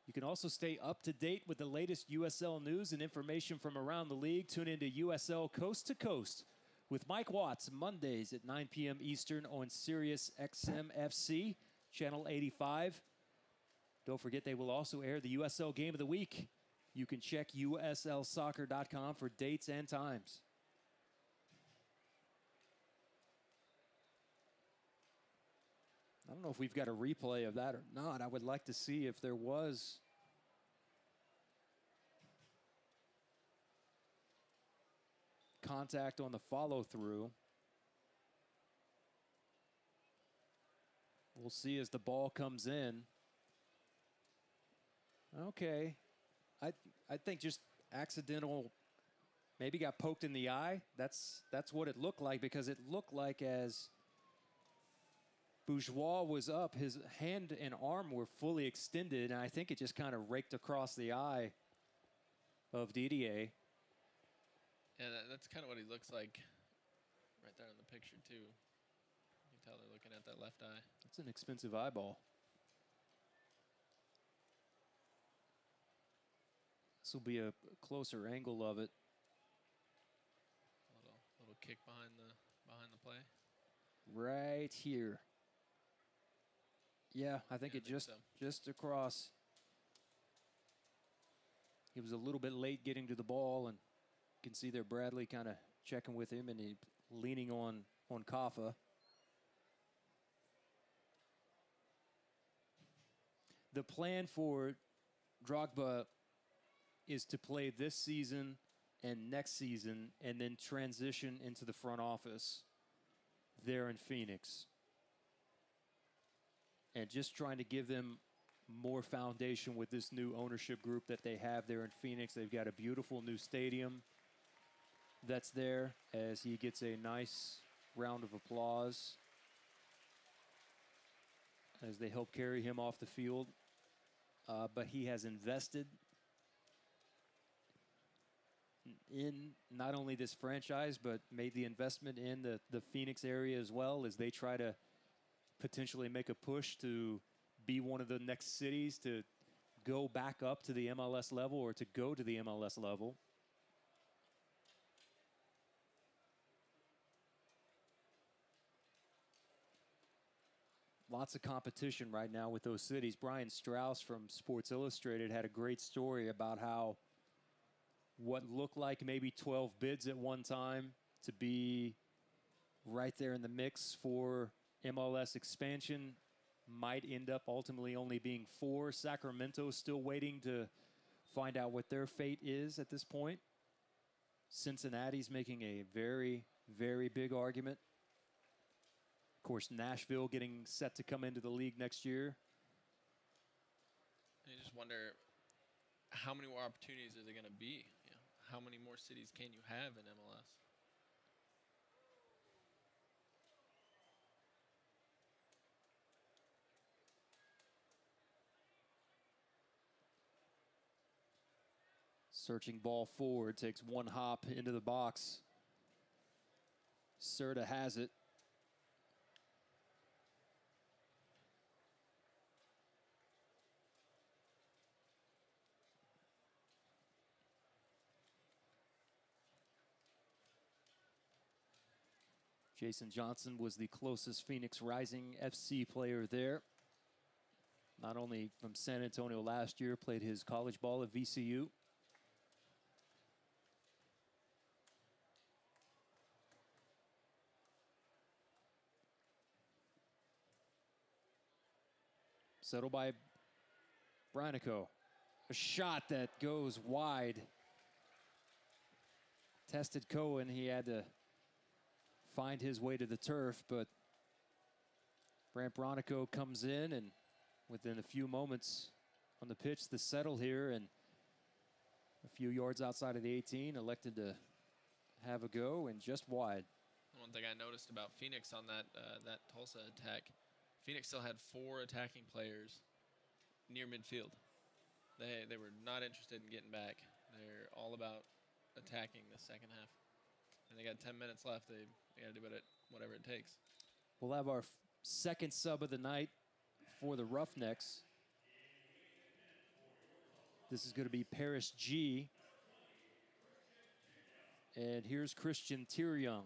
You can also stay up to date with the latest USL news and information from around the league. Tune into USL Coast to Coast with Mike Watts, Mondays at 9 p.m. Eastern on Sirius XM FC, Channel 85. Don't forget, they will also air the USL Game of the Week. You can check USLsoccer.com for dates and times. I don't know if we've got a replay of that or not. I would like to see if there was contact on the follow-through. We'll see as the ball comes in. Okay. I think just accidental, maybe got poked in the eye. That's what it looked like, because it looked like as Bourgeois was up, his hand and arm were fully extended, and I think it just kind of raked across the eye of Didier. Yeah, that's kind of what he looks like right there in the picture, too. You can tell they're looking at that left eye. That's an expensive eyeball. This will be a closer angle of it. Little kick behind the play. Right here. Yeah, I think just across. He was a little bit late getting to the ball, and you can see there Bradley kind of checking with him, and he leaning on Kaffa. The plan for Drogba is to play this season and next season, and then transition into the front office there in Phoenix. And just trying to give them more foundation with this new ownership group that they have there in Phoenix. They've got a beautiful new stadium that's there, as he gets a nice round of applause as they help carry him off the field. But he has invested in not only this franchise, but made the investment in the Phoenix area as well, as they try to potentially make a push to be one of the next cities to go back up to the MLS level, or to go to the MLS level. Lots of competition right now with those cities. Brian Strauss from Sports Illustrated had a great story about how what looked like maybe 12 bids at one time to be right there in the mix for MLS expansion might end up ultimately only being 4. Sacramento still waiting to find out what their fate is at this point. Cincinnati's making a very, very big argument. Of course, Nashville getting set to come into the league next year. You just wonder, how many more opportunities are there going to be? You know, how many more cities can you have in MLS? Searching ball forward, takes one hop into the box. Serta has it. Jason Johnson was the closest Phoenix Rising FC player there. Not only from San Antonio last year, played his college ball at VCU. Settled by Branico. A shot that goes wide. Tested Cohen. He had to find his way to the turf, but Brant Branico comes in, and within a few moments on the pitch, the settle here, and a few yards outside of the 18, elected to have a go and just wide. One thing I noticed about Phoenix on that Tulsa attack, Phoenix still had 4 attacking players near midfield. They were not interested in getting back. They're all about attacking the second half. And they got 10 minutes left. They got to do it whatever it takes. We'll have our second sub of the night for the Roughnecks. This is going to be Paris G. And here's Christian Tyryoung.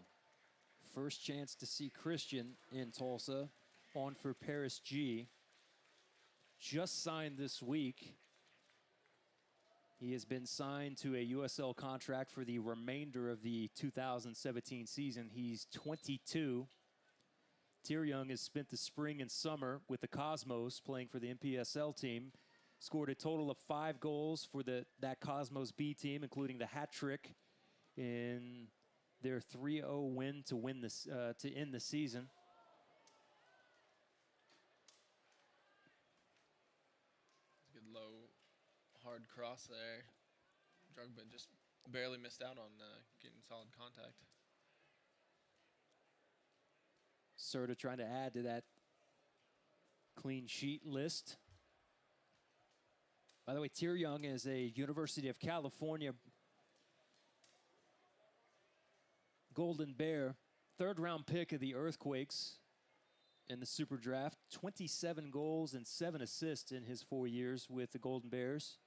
First chance to see Christian in Tulsa, on for Paris G. Just signed this week. He has been signed to a USL contract for the remainder of the 2017 season. He's 22. Tyryoung has spent the spring and summer with the Cosmos, playing for the MPSL team. Scored a total of 5 goals for that Cosmos B team, including the hat trick in their 3-0 win to end the season. Good low, hard cross there. Drogba just barely missed out on getting solid contact. Serta trying to add to that clean sheet list. By the way, Tyryoung is a University of California Golden Bear, 3rd round pick of the Earthquakes in the Super Draft. 27 goals and 7 assists in his 4 years with the Golden Bears.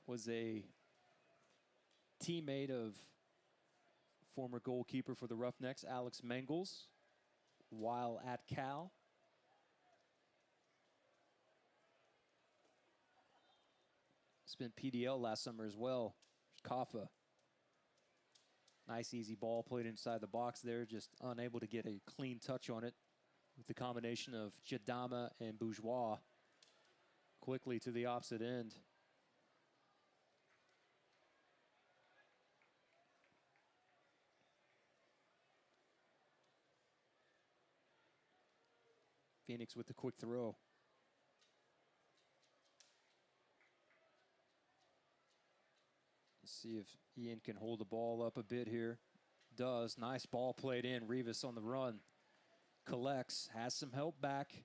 Was a teammate of former goalkeeper for the Roughnecks, Alex Mengels, while at Cal. Spent PDL last summer as well. Kaffa. Nice easy ball played inside the box there, just unable to get a clean touch on it with the combination of Jadama and Bourgeois. Quickly to the opposite end. Phoenix with the quick throw. Let's see if Ian can hold the ball up a bit here. Does. Nice ball played in. Rivas on the run. Collects. Has some help back.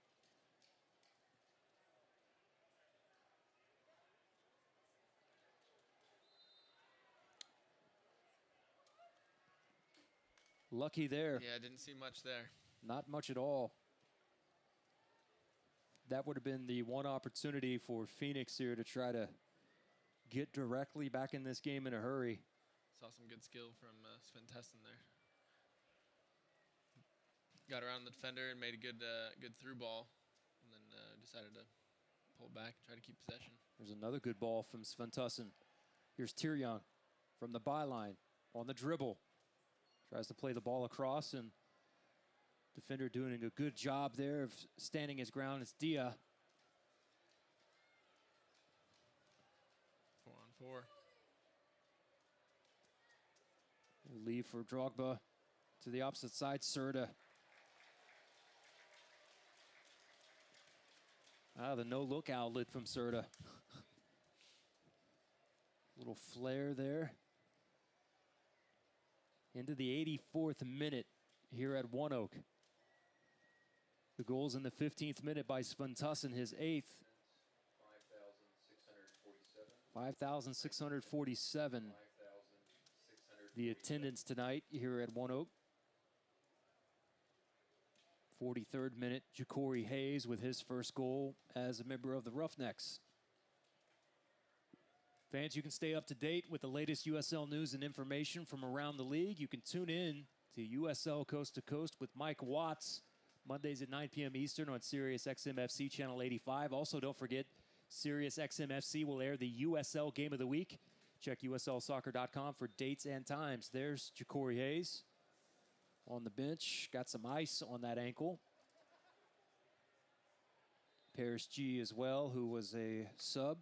Lucky there. Yeah, didn't see much there. Not much at all. That would have been the one opportunity for Phoenix here to try to get directly back in this game in a hurry. Saw some good skill from Sven Testen there. Got around the defender and made a good through ball, and then decided to pull back and try to keep possession. There's another good ball from Sven Testen. Here's Tyryoung from the byline on the dribble. Tries to play the ball across, and defender doing a good job there of standing his ground. It's Dia. 4-on-4. Leave for Drogba to the opposite side. Serta. The no-look outlet from Serta. Little flare there. Into the 84th minute here at ONEOK. The goals in the 15th minute by Sven Testen, his 8th. 5,647. The attendance tonight here at ONEOK. 43rd minute, Ja'Cory Hayes with his first goal as a member of the Roughnecks. Fans, you can stay up to date with the latest USL news and information from around the league. You can tune in to USL Coast to Coast with Mike Watts, Mondays at 9 p.m. Eastern on Sirius XM FC Channel 85. Also, don't forget, Sirius XM FC will air the USL Game of the Week Check USLsoccer.com for dates and times. There's Ja'Cory Hayes on the bench. Got some ice on that ankle. Paris G as well, who was a sub.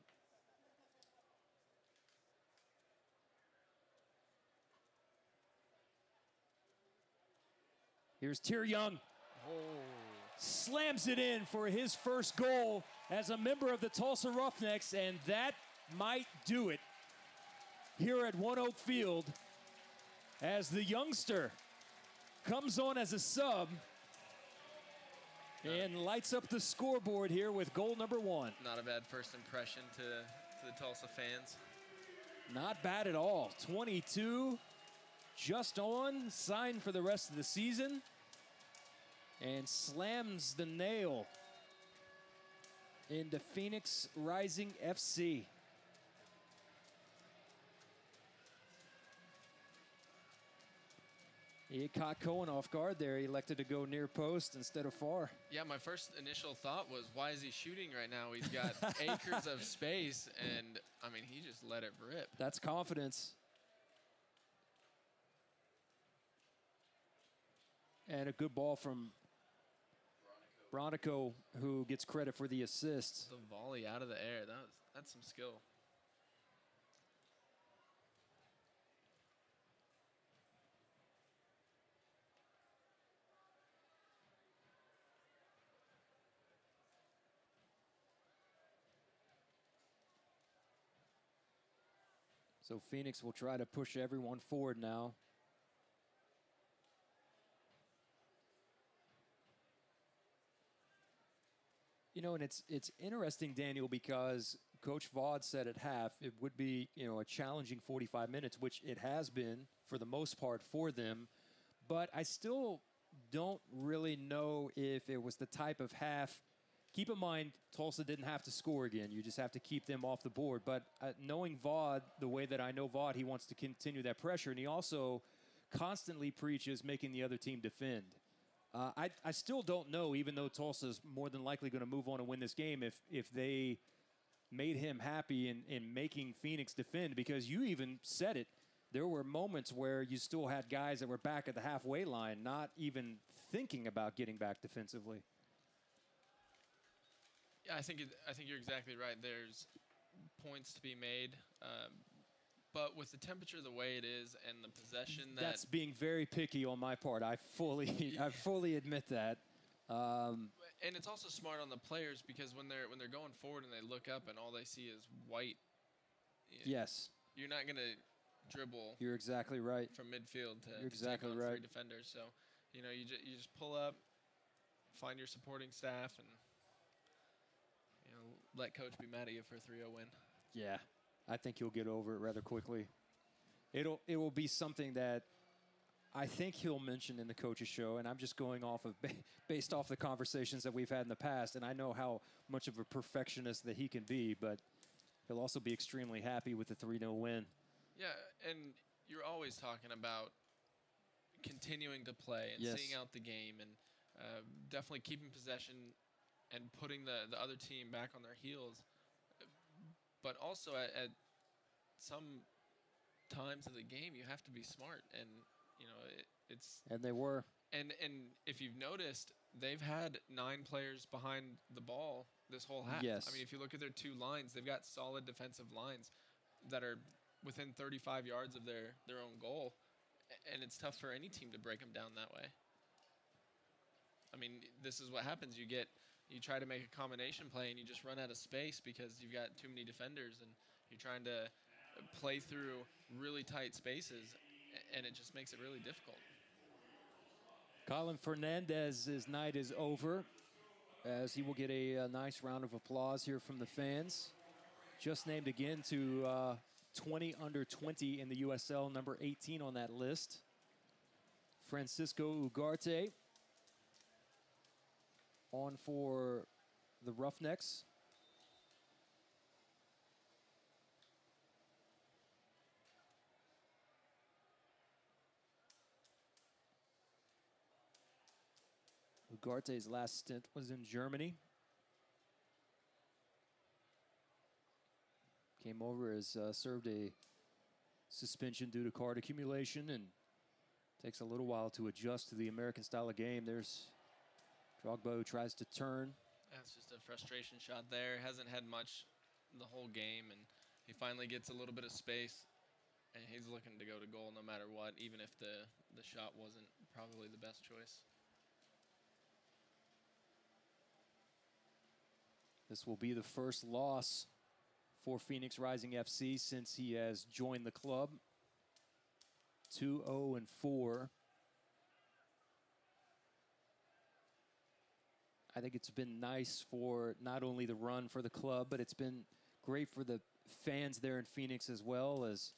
Here's Tyr Young. Slams it in for his first goal as a member of the Tulsa Roughnecks, and that might do it here at ONEOK Field as the youngster comes on as a sub and lights up the scoreboard here with goal number 1. Not a bad first impression to the Tulsa fans. Not bad at all. 22, just on, signed for the rest of the season, and slams the nail into Phoenix Rising FC. He caught Cohen off guard there. He elected to go near post instead of far. Yeah, my first initial thought was, why is he shooting right now? He's got acres of space, and, I mean, he just let it rip. That's confidence. And a good ball from Bronico, who gets credit for the assist. The volley out of the air, that's some skill. So Phoenix will try to push everyone forward now. You know, and it's interesting, Daniel, because Coach Vaught said at half it would be, you know, a challenging 45 minutes, which it has been for the most part for them. But I still don't really know if it was the type of half. Keep in mind, Tulsa didn't have to score again. You just have to keep them off the board. But knowing Vaught the way that I know Vaught, he wants to continue that pressure. And he also constantly preaches making the other team defend. I still don't know, even though Tulsa's more than likely going to move on and win this game, if they made him happy in making Phoenix defend. Because you even said it. There were moments where you still had guys that were back at the halfway line, not even thinking about getting back defensively. Yeah, I think you're exactly right. There's points to be made, but with the temperature the way it is and the possession that's being very picky on my part. I fully admit that. And it's also smart on the players, because when they're going forward and they look up and all they see is white. Yes. You're not gonna dribble. You're exactly right. From midfield to exactly take on right. 3 defenders. So, you know, you just pull up, find your supporting staff, and let coach be mad at you for a 3-0 win. Yeah, I think he'll get over it rather quickly. It will be something that I think he'll mention in the coach's show, and I'm just going off of based off the conversations that we've had in the past, and I know how much of a perfectionist that he can be, but he'll also be extremely happy with the 3-0 win. Yeah, and you're always talking about continuing to play and seeing out the game, and definitely keeping possession and putting the other team back on their heels. But also at some times of the game, you have to be smart. And, you know, it's... And they were. And if you've noticed, they've had 9 players behind the ball this whole half. Yes. I mean, if you look at their 2 lines, they've got solid defensive lines that are within 35 yards of their own goal. And it's tough for any team to break them down that way. I mean, this is what happens. You try to make a combination play and you just run out of space because you've got too many defenders, and you're trying to play through really tight spaces, and it just makes it really difficult. Colin Fernandez's night is over, as he will get a nice round of applause here from the fans. Just named again to 20 under 20 in the USL, number 18 on that list. Francisco Ugarte on for the Roughnecks. Ugarte's last stint was in Germany. Came over as served a suspension due to card accumulation and takes a little while to adjust to the American style of game. There's Drogba who tries to turn. That's just a frustration shot there. Hasn't had much the whole game, and he finally gets a little bit of space, and he's looking to go to goal no matter what, even if the shot wasn't probably the best choice. This will be the first loss for Phoenix Rising FC since he has joined the club. 2-0-4. I think it's been nice for not only the run for the club, but it's been great for the fans there in Phoenix as well, as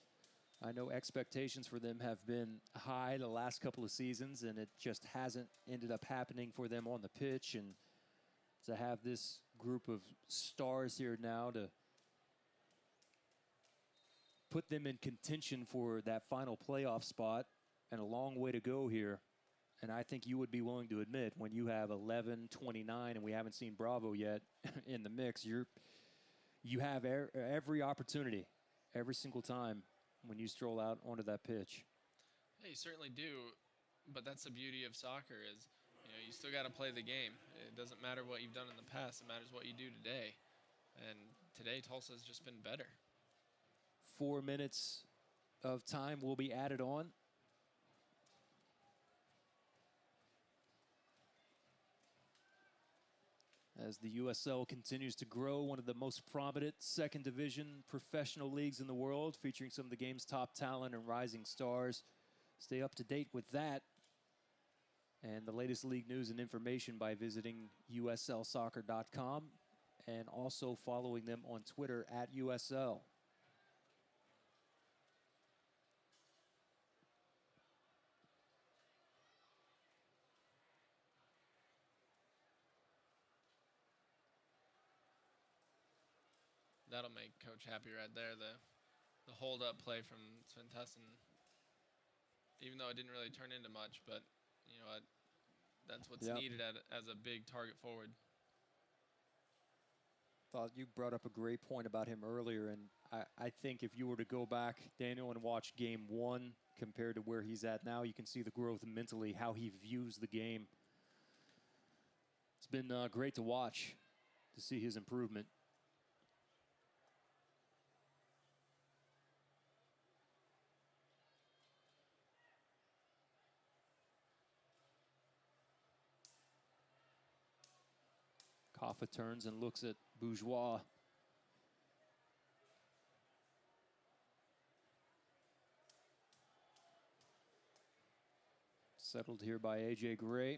I know expectations for them have been high the last couple of seasons, and it just hasn't ended up happening for them on the pitch. And to have this group of stars here now to put them in contention for that final playoff spot, and a long way to go here. And I think you would be willing to admit, when you have 11-29 and we haven't seen Bravo yet in the mix, you have every opportunity every single time when you stroll out onto that pitch. Yeah, you certainly do, but that's the beauty of soccer is, you still got to play the game. It doesn't matter what you've done in the past. It matters what you do today. And today, Tulsa's just been better. 4 minutes of time will be added on. As the USL continues to grow, one of the most prominent second division professional leagues in the world, featuring some of the game's top talent and rising stars. Stay up to date with that and the latest league news and information by visiting uslsoccer.com and also following them on Twitter at USL. That'll make Coach happy right there. The hold-up play from Sventesson, even though it didn't really turn into much, but you know what? That's what's needed as a big target forward. Thought you brought up a great point about him earlier, and I think if you were to go back, Daniel, and watch game one compared to where he's at now, you can see the growth mentally, how he views the game. It's been great to watch, to see his improvement. Kaffa turns and looks at Bourgeois. Settled here by A.J. Gray.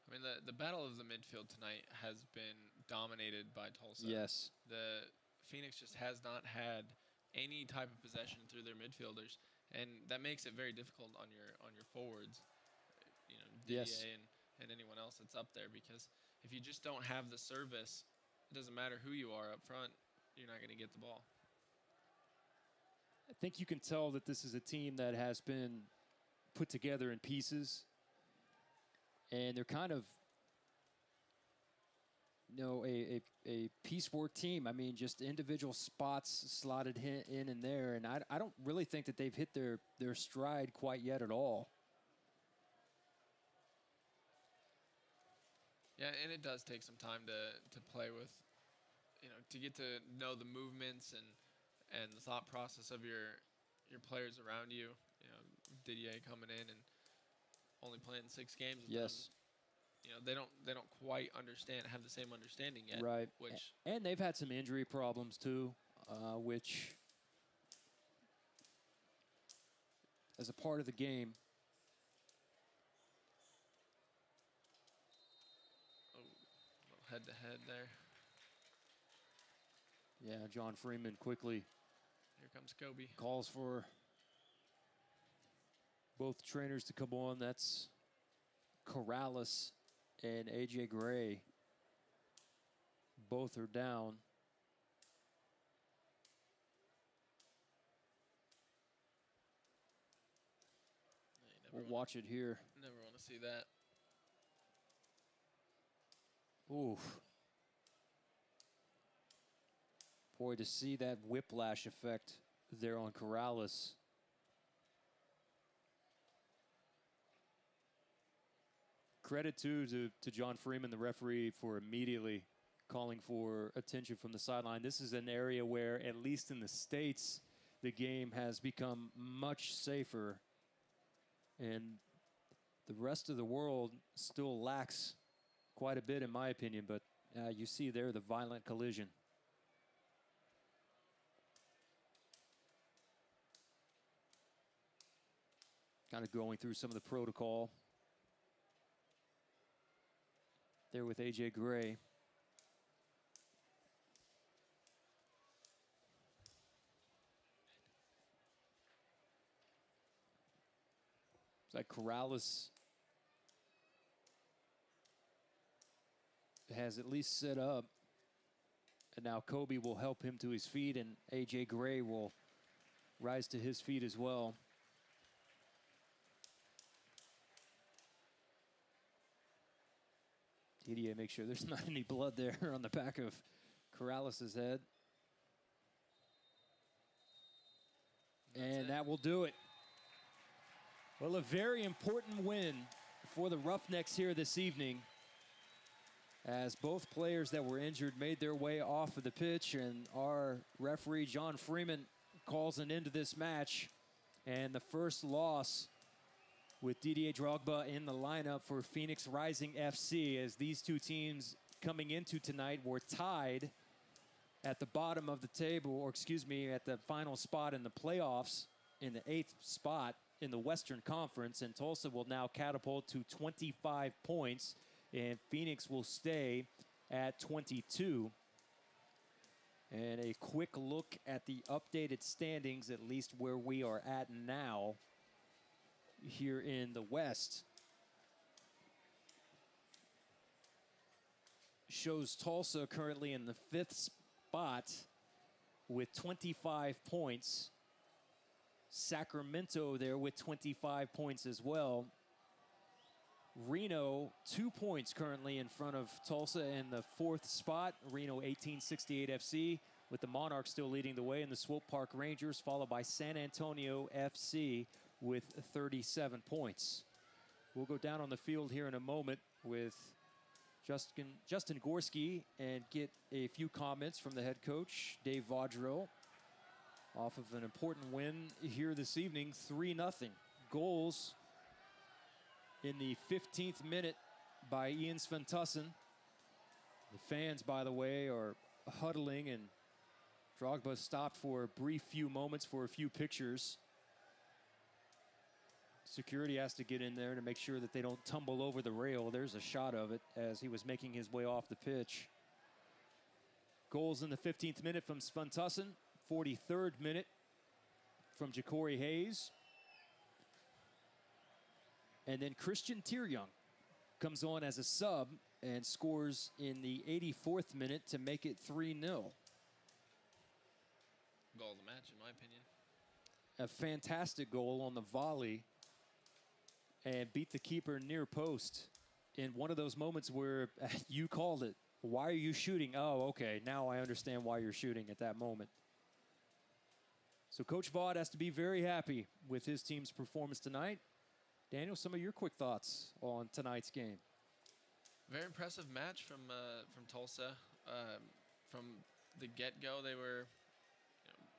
I mean, the battle of the midfield tonight has been dominated by Tulsa. Yes. The Phoenix just has not had any type of possession through their midfielders, and that makes it very difficult on your forwards. You know, Didier and anyone else that's up there, because if you just don't have the service, it doesn't matter who you are up front, you're not going to get the ball. I think you can tell that this is a team that has been put together in pieces, and they're kind of, a piecework team. I mean, just individual spots slotted in and there, and I don't really think that they've hit their stride quite yet at all. Yeah, and it does take some time to play with, to get to know the movements and the thought process of your players around you. Didier coming in and only playing 6 games with them. They don't quite have the same understanding yet. Right. And they've had some injury problems too, which as a part of the game. Head-to-head there. Yeah, John Freeman quickly. Here comes Kobe. Calls for both trainers to come on. That's Corrales and A.J. Gray. Both are down. We'll watch it here. Never want to see that. Oof. Boy, to see that whiplash effect there on Corrales. Credit to John Freeman, the referee, for immediately calling for attention from the sideline. This is an area where, at least in the States, the game has become much safer. And the rest of the world still lacks quite a bit, in my opinion. But you see there the violent collision. Kind of going through some of the protocol there with A.J. Gray. It's like Corrales has at least set up. And now Kobe will help him to his feet, and A.J. Gray will rise to his feet as well. TDA make sure there's not any blood there on the back of Corrales' head. And that will do it. Well, a very important win for the Roughnecks here this evening, as both players that were injured made their way off of the pitch, and our referee, John Freeman, calls an end to this match. And the first loss with Didier Drogba in the lineup for Phoenix Rising FC, as these two teams coming into tonight were tied at the bottom of the table, or excuse me, at the final spot in the playoffs, in the 8th spot in the Western Conference. And Tulsa will now catapult to 25 points, and Phoenix will stay at 22. And a quick look at the updated standings, at least where we are at now here in the West, shows Tulsa currently in the 5th spot with 25 points. Sacramento there with 25 points as well. Reno, 2 points currently in front of Tulsa in the 4th spot. Reno 1868 FC, with the Monarchs still leading the way, in the Swope Park Rangers, followed by San Antonio FC with 37 points. We'll go down on the field here in a moment with Justin Gorski and get a few comments from the head coach, Dave Vaudreuil, off of an important win here this evening, 3-0. Goals in the 15th minute by Ian Sventussen. The fans, by the way, are huddling, and Drogba stopped for a brief few moments for a few pictures. Security has to get in there to make sure that they don't tumble over the rail. There's a shot of it as he was making his way off the pitch. Goals in the 15th minute from Sventussen, 43rd minute from Ja'Cory Hayes. And then Christian Tieryoung comes on as a sub and scores in the 84th minute to make it 3-0. Goal of the match, in my opinion. A fantastic goal on the volley, and beat the keeper near post in one of those moments where you called it. Why are you shooting? Oh, okay, now I understand why you're shooting at that moment. So Coach Vaught has to be very happy with his team's performance tonight. Daniel, some of your quick thoughts on tonight's game. Very impressive match from Tulsa. From the get-go, they were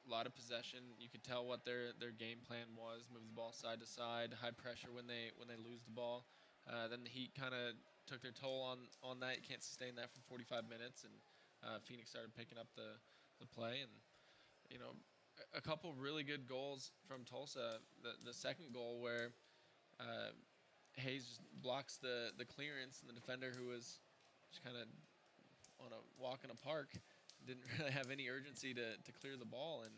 a lot of possession. You could tell what their game plan was: move the ball side to side, high pressure when they lose the ball. Then the Heat kind of took their toll on that. You can't sustain that for 45 minutes, and Phoenix started picking up the play, and a couple really good goals from Tulsa. The second goal where Hayes just blocks the clearance, and the defender, who was just kind of on a walk in a park, didn't really have any urgency to clear the ball. And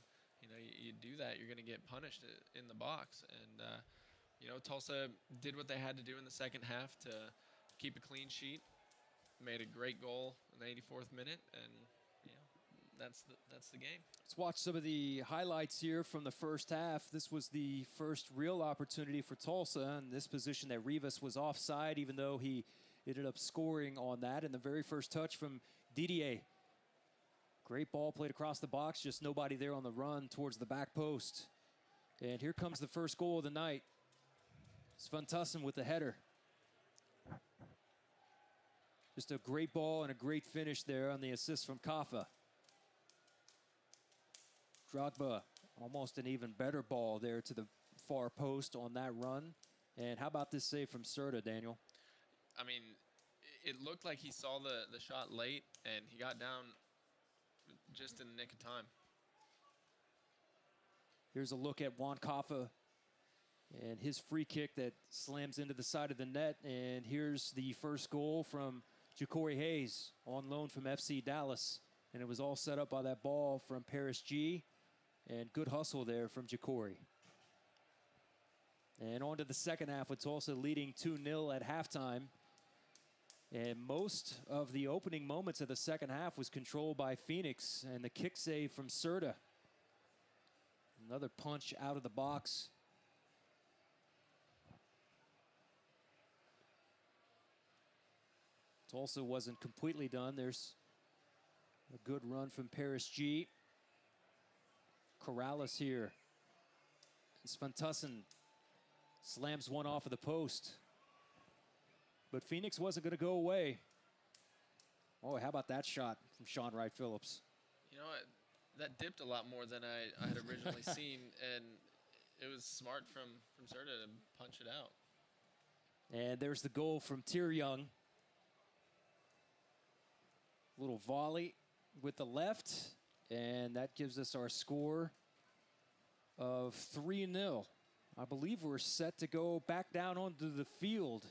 you do that, you're going to get punished in the box. And Tulsa did what they had to do in the second half to keep a clean sheet. Made a great goal in the 84th minute, and that's the game. Let's watch some of the highlights here from the first half. This was the first real opportunity for Tulsa in this position that Rivas was offside, even though he ended up scoring on that. And the very first touch from Didier Great ball played across the box, just nobody there on the run towards the back post. And here comes the first goal of the night. Svantusson with the header. Just a great ball and a great finish there on the assist from Kaffa. Drogba, almost an even better ball there to the far post on that run. And how about this save from Serta, Daniel? I mean, it looked like he saw the shot late, and he got down just in the nick of time. Here's a look at Juan Kaffa and his free kick that slams into the side of the net. And here's the first goal from Ja'Cory Hayes on loan from FC Dallas. And it was all set up by that ball from Paris G. And good hustle there from Ja'Cory. And on to the second half with Tulsa leading 2-0 at halftime. And most of the opening moments of the second half was controlled by Phoenix. And the kick save from Serta. Another punch out of the box. Tulsa wasn't completely done. There's a good run from Paris G. Corrales here. And Svantusson slams one off of the post. But Phoenix wasn't going to go away. Oh, how about that shot from Sean Wright-Phillips? You know what? That dipped a lot more than I had originally seen, and it was smart from Serta to punch it out. And there's the goal from Tyr Young. Little volley with the left, and that gives us our score of 3-0. I believe we're set to go back down onto the field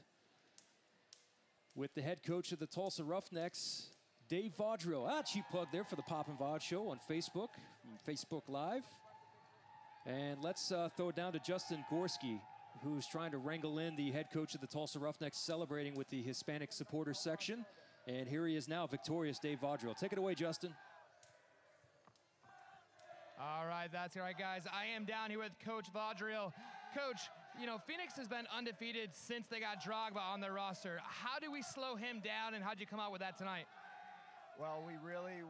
with the head coach of the Tulsa Roughnecks, Dave Vaudreuil. Cheap plug there for the Pop and Vod Show on Facebook, Facebook Live. And let's throw it down to Justin Gorski, who's trying to wrangle in the head coach of the Tulsa Roughnecks, celebrating with the Hispanic supporter section. And here he is now, victorious Dave Vaudreuil. Take it away, Justin. All right, that's right, guys. I am down here with Coach Vaudreuil. Coach, you know, Phoenix has been undefeated since they got Drogba on their roster. How do we slow him down, and how'd you come out with that tonight? Well, we really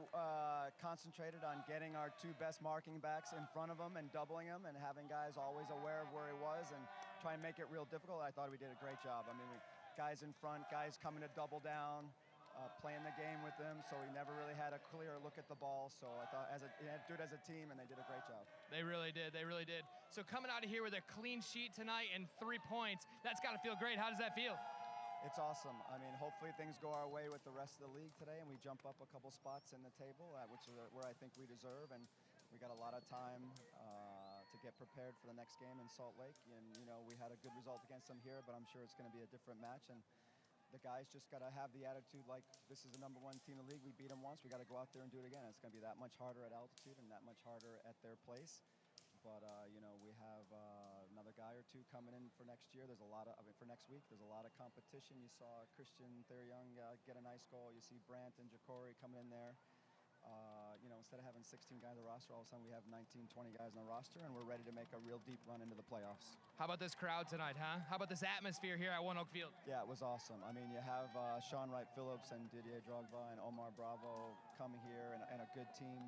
concentrated on getting our two best marking backs in front of him and doubling him and having guys always aware of where he was and try and make it real difficult. I thought we did a great job. I mean, guys in front, guys coming to double down, playing the game with them, so we never really had a clear look at the ball. So I thought as a team, and they did a great job. They really did. They really did. So coming out of here with a clean sheet tonight and 3 points, that's got to feel great. How does that feel? It's awesome. I mean, hopefully things go our way with the rest of the league today, and we jump up a couple spots in the table, which is where I think we deserve. And we got a lot of time to get prepared for the next game in Salt Lake. And you know, we had a good result against them here, but I'm sure it's going to be a different match. And the guys just got to have the attitude like this is the #1 team in the league. We beat them once. We got to go out there and do it again. It's going to be that much harder at altitude and that much harder at their place. But, you know, we have another guy or two coming in for next year. There's a lot of, for next week, there's a lot of competition. You saw Christian Theriung get a nice goal. You see Brandt and Ja'Cory coming in there. You know, instead of having 16 guys on the roster, all of a sudden we have 19, 20 guys on the roster, and we're ready to make a real deep run into the playoffs. How about this crowd tonight, huh? How about this atmosphere here at ONEOK Field? Yeah, it was awesome. I mean, you have Sean Wright-Phillips and Didier Drogba and Omar Bravo coming here and a good team.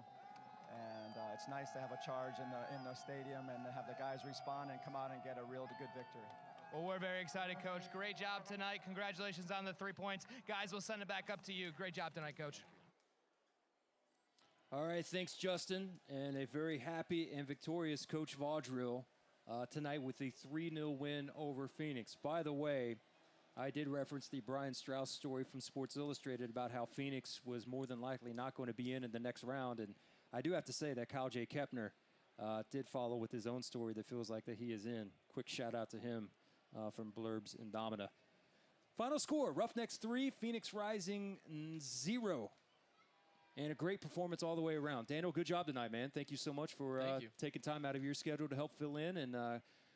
And it's nice to have a charge in the stadium and to have the guys respond and come out and get a real good victory. Well, we're very excited, Coach. Great job tonight. Congratulations on the 3 points. Guys, we'll send it back up to you. Great job tonight, Coach. All right, thanks, Justin. And a very happy and victorious Coach Vaudreuil tonight with the 3-0 win over Phoenix. By the way, I did reference the Brian Strauss story from Sports Illustrated about how Phoenix was more than likely not going to be in the next round. And I do have to say that Kyle J. Kepner did follow with his own story that feels like that he is in. Quick shout out to him from Blurbs Indomita. Final score, Roughnecks 3, Phoenix Rising 0. And a great performance all the way around. Daniel, good job tonight, man. Thank you so much for taking time out of your schedule to help fill in. And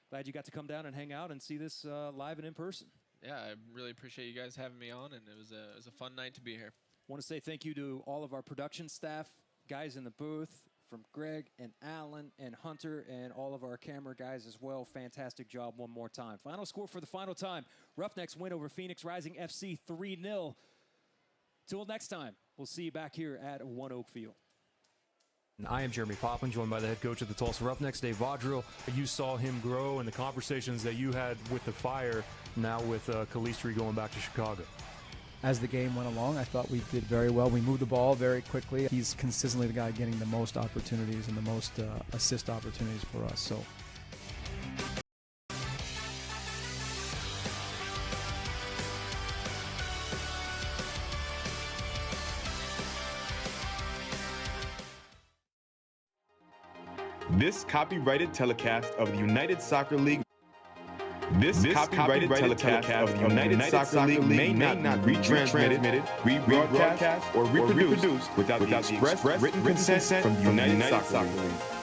glad you got to come down and hang out and see this live and in person. Yeah, I really appreciate you guys having me on, and it was a fun night to be here. I want to say thank you to all of our production staff, guys in the booth, from Greg and Alan and Hunter and all of our camera guys as well. Fantastic job one more time. Final score for the final time. Roughnecks win over Phoenix Rising FC 3-0. Till next time, we'll see you back here at ONEOK Field. I am Jeremy Poplin, joined by the head coach of the Tulsa Roughnecks, Dave Vaudreuil. You saw him grow and the conversations that you had with the Fire, now with Calistri going back to Chicago. As the game went along, I thought we did very well. We moved the ball very quickly. He's consistently the guy getting the most opportunities and the most assist opportunities for us. So. This copyrighted telecast of the United Soccer League. This copyrighted telecast of the United Soccer League may not be retransmitted, rebroadcast, or reproduced without the express written consent from the United Soccer League.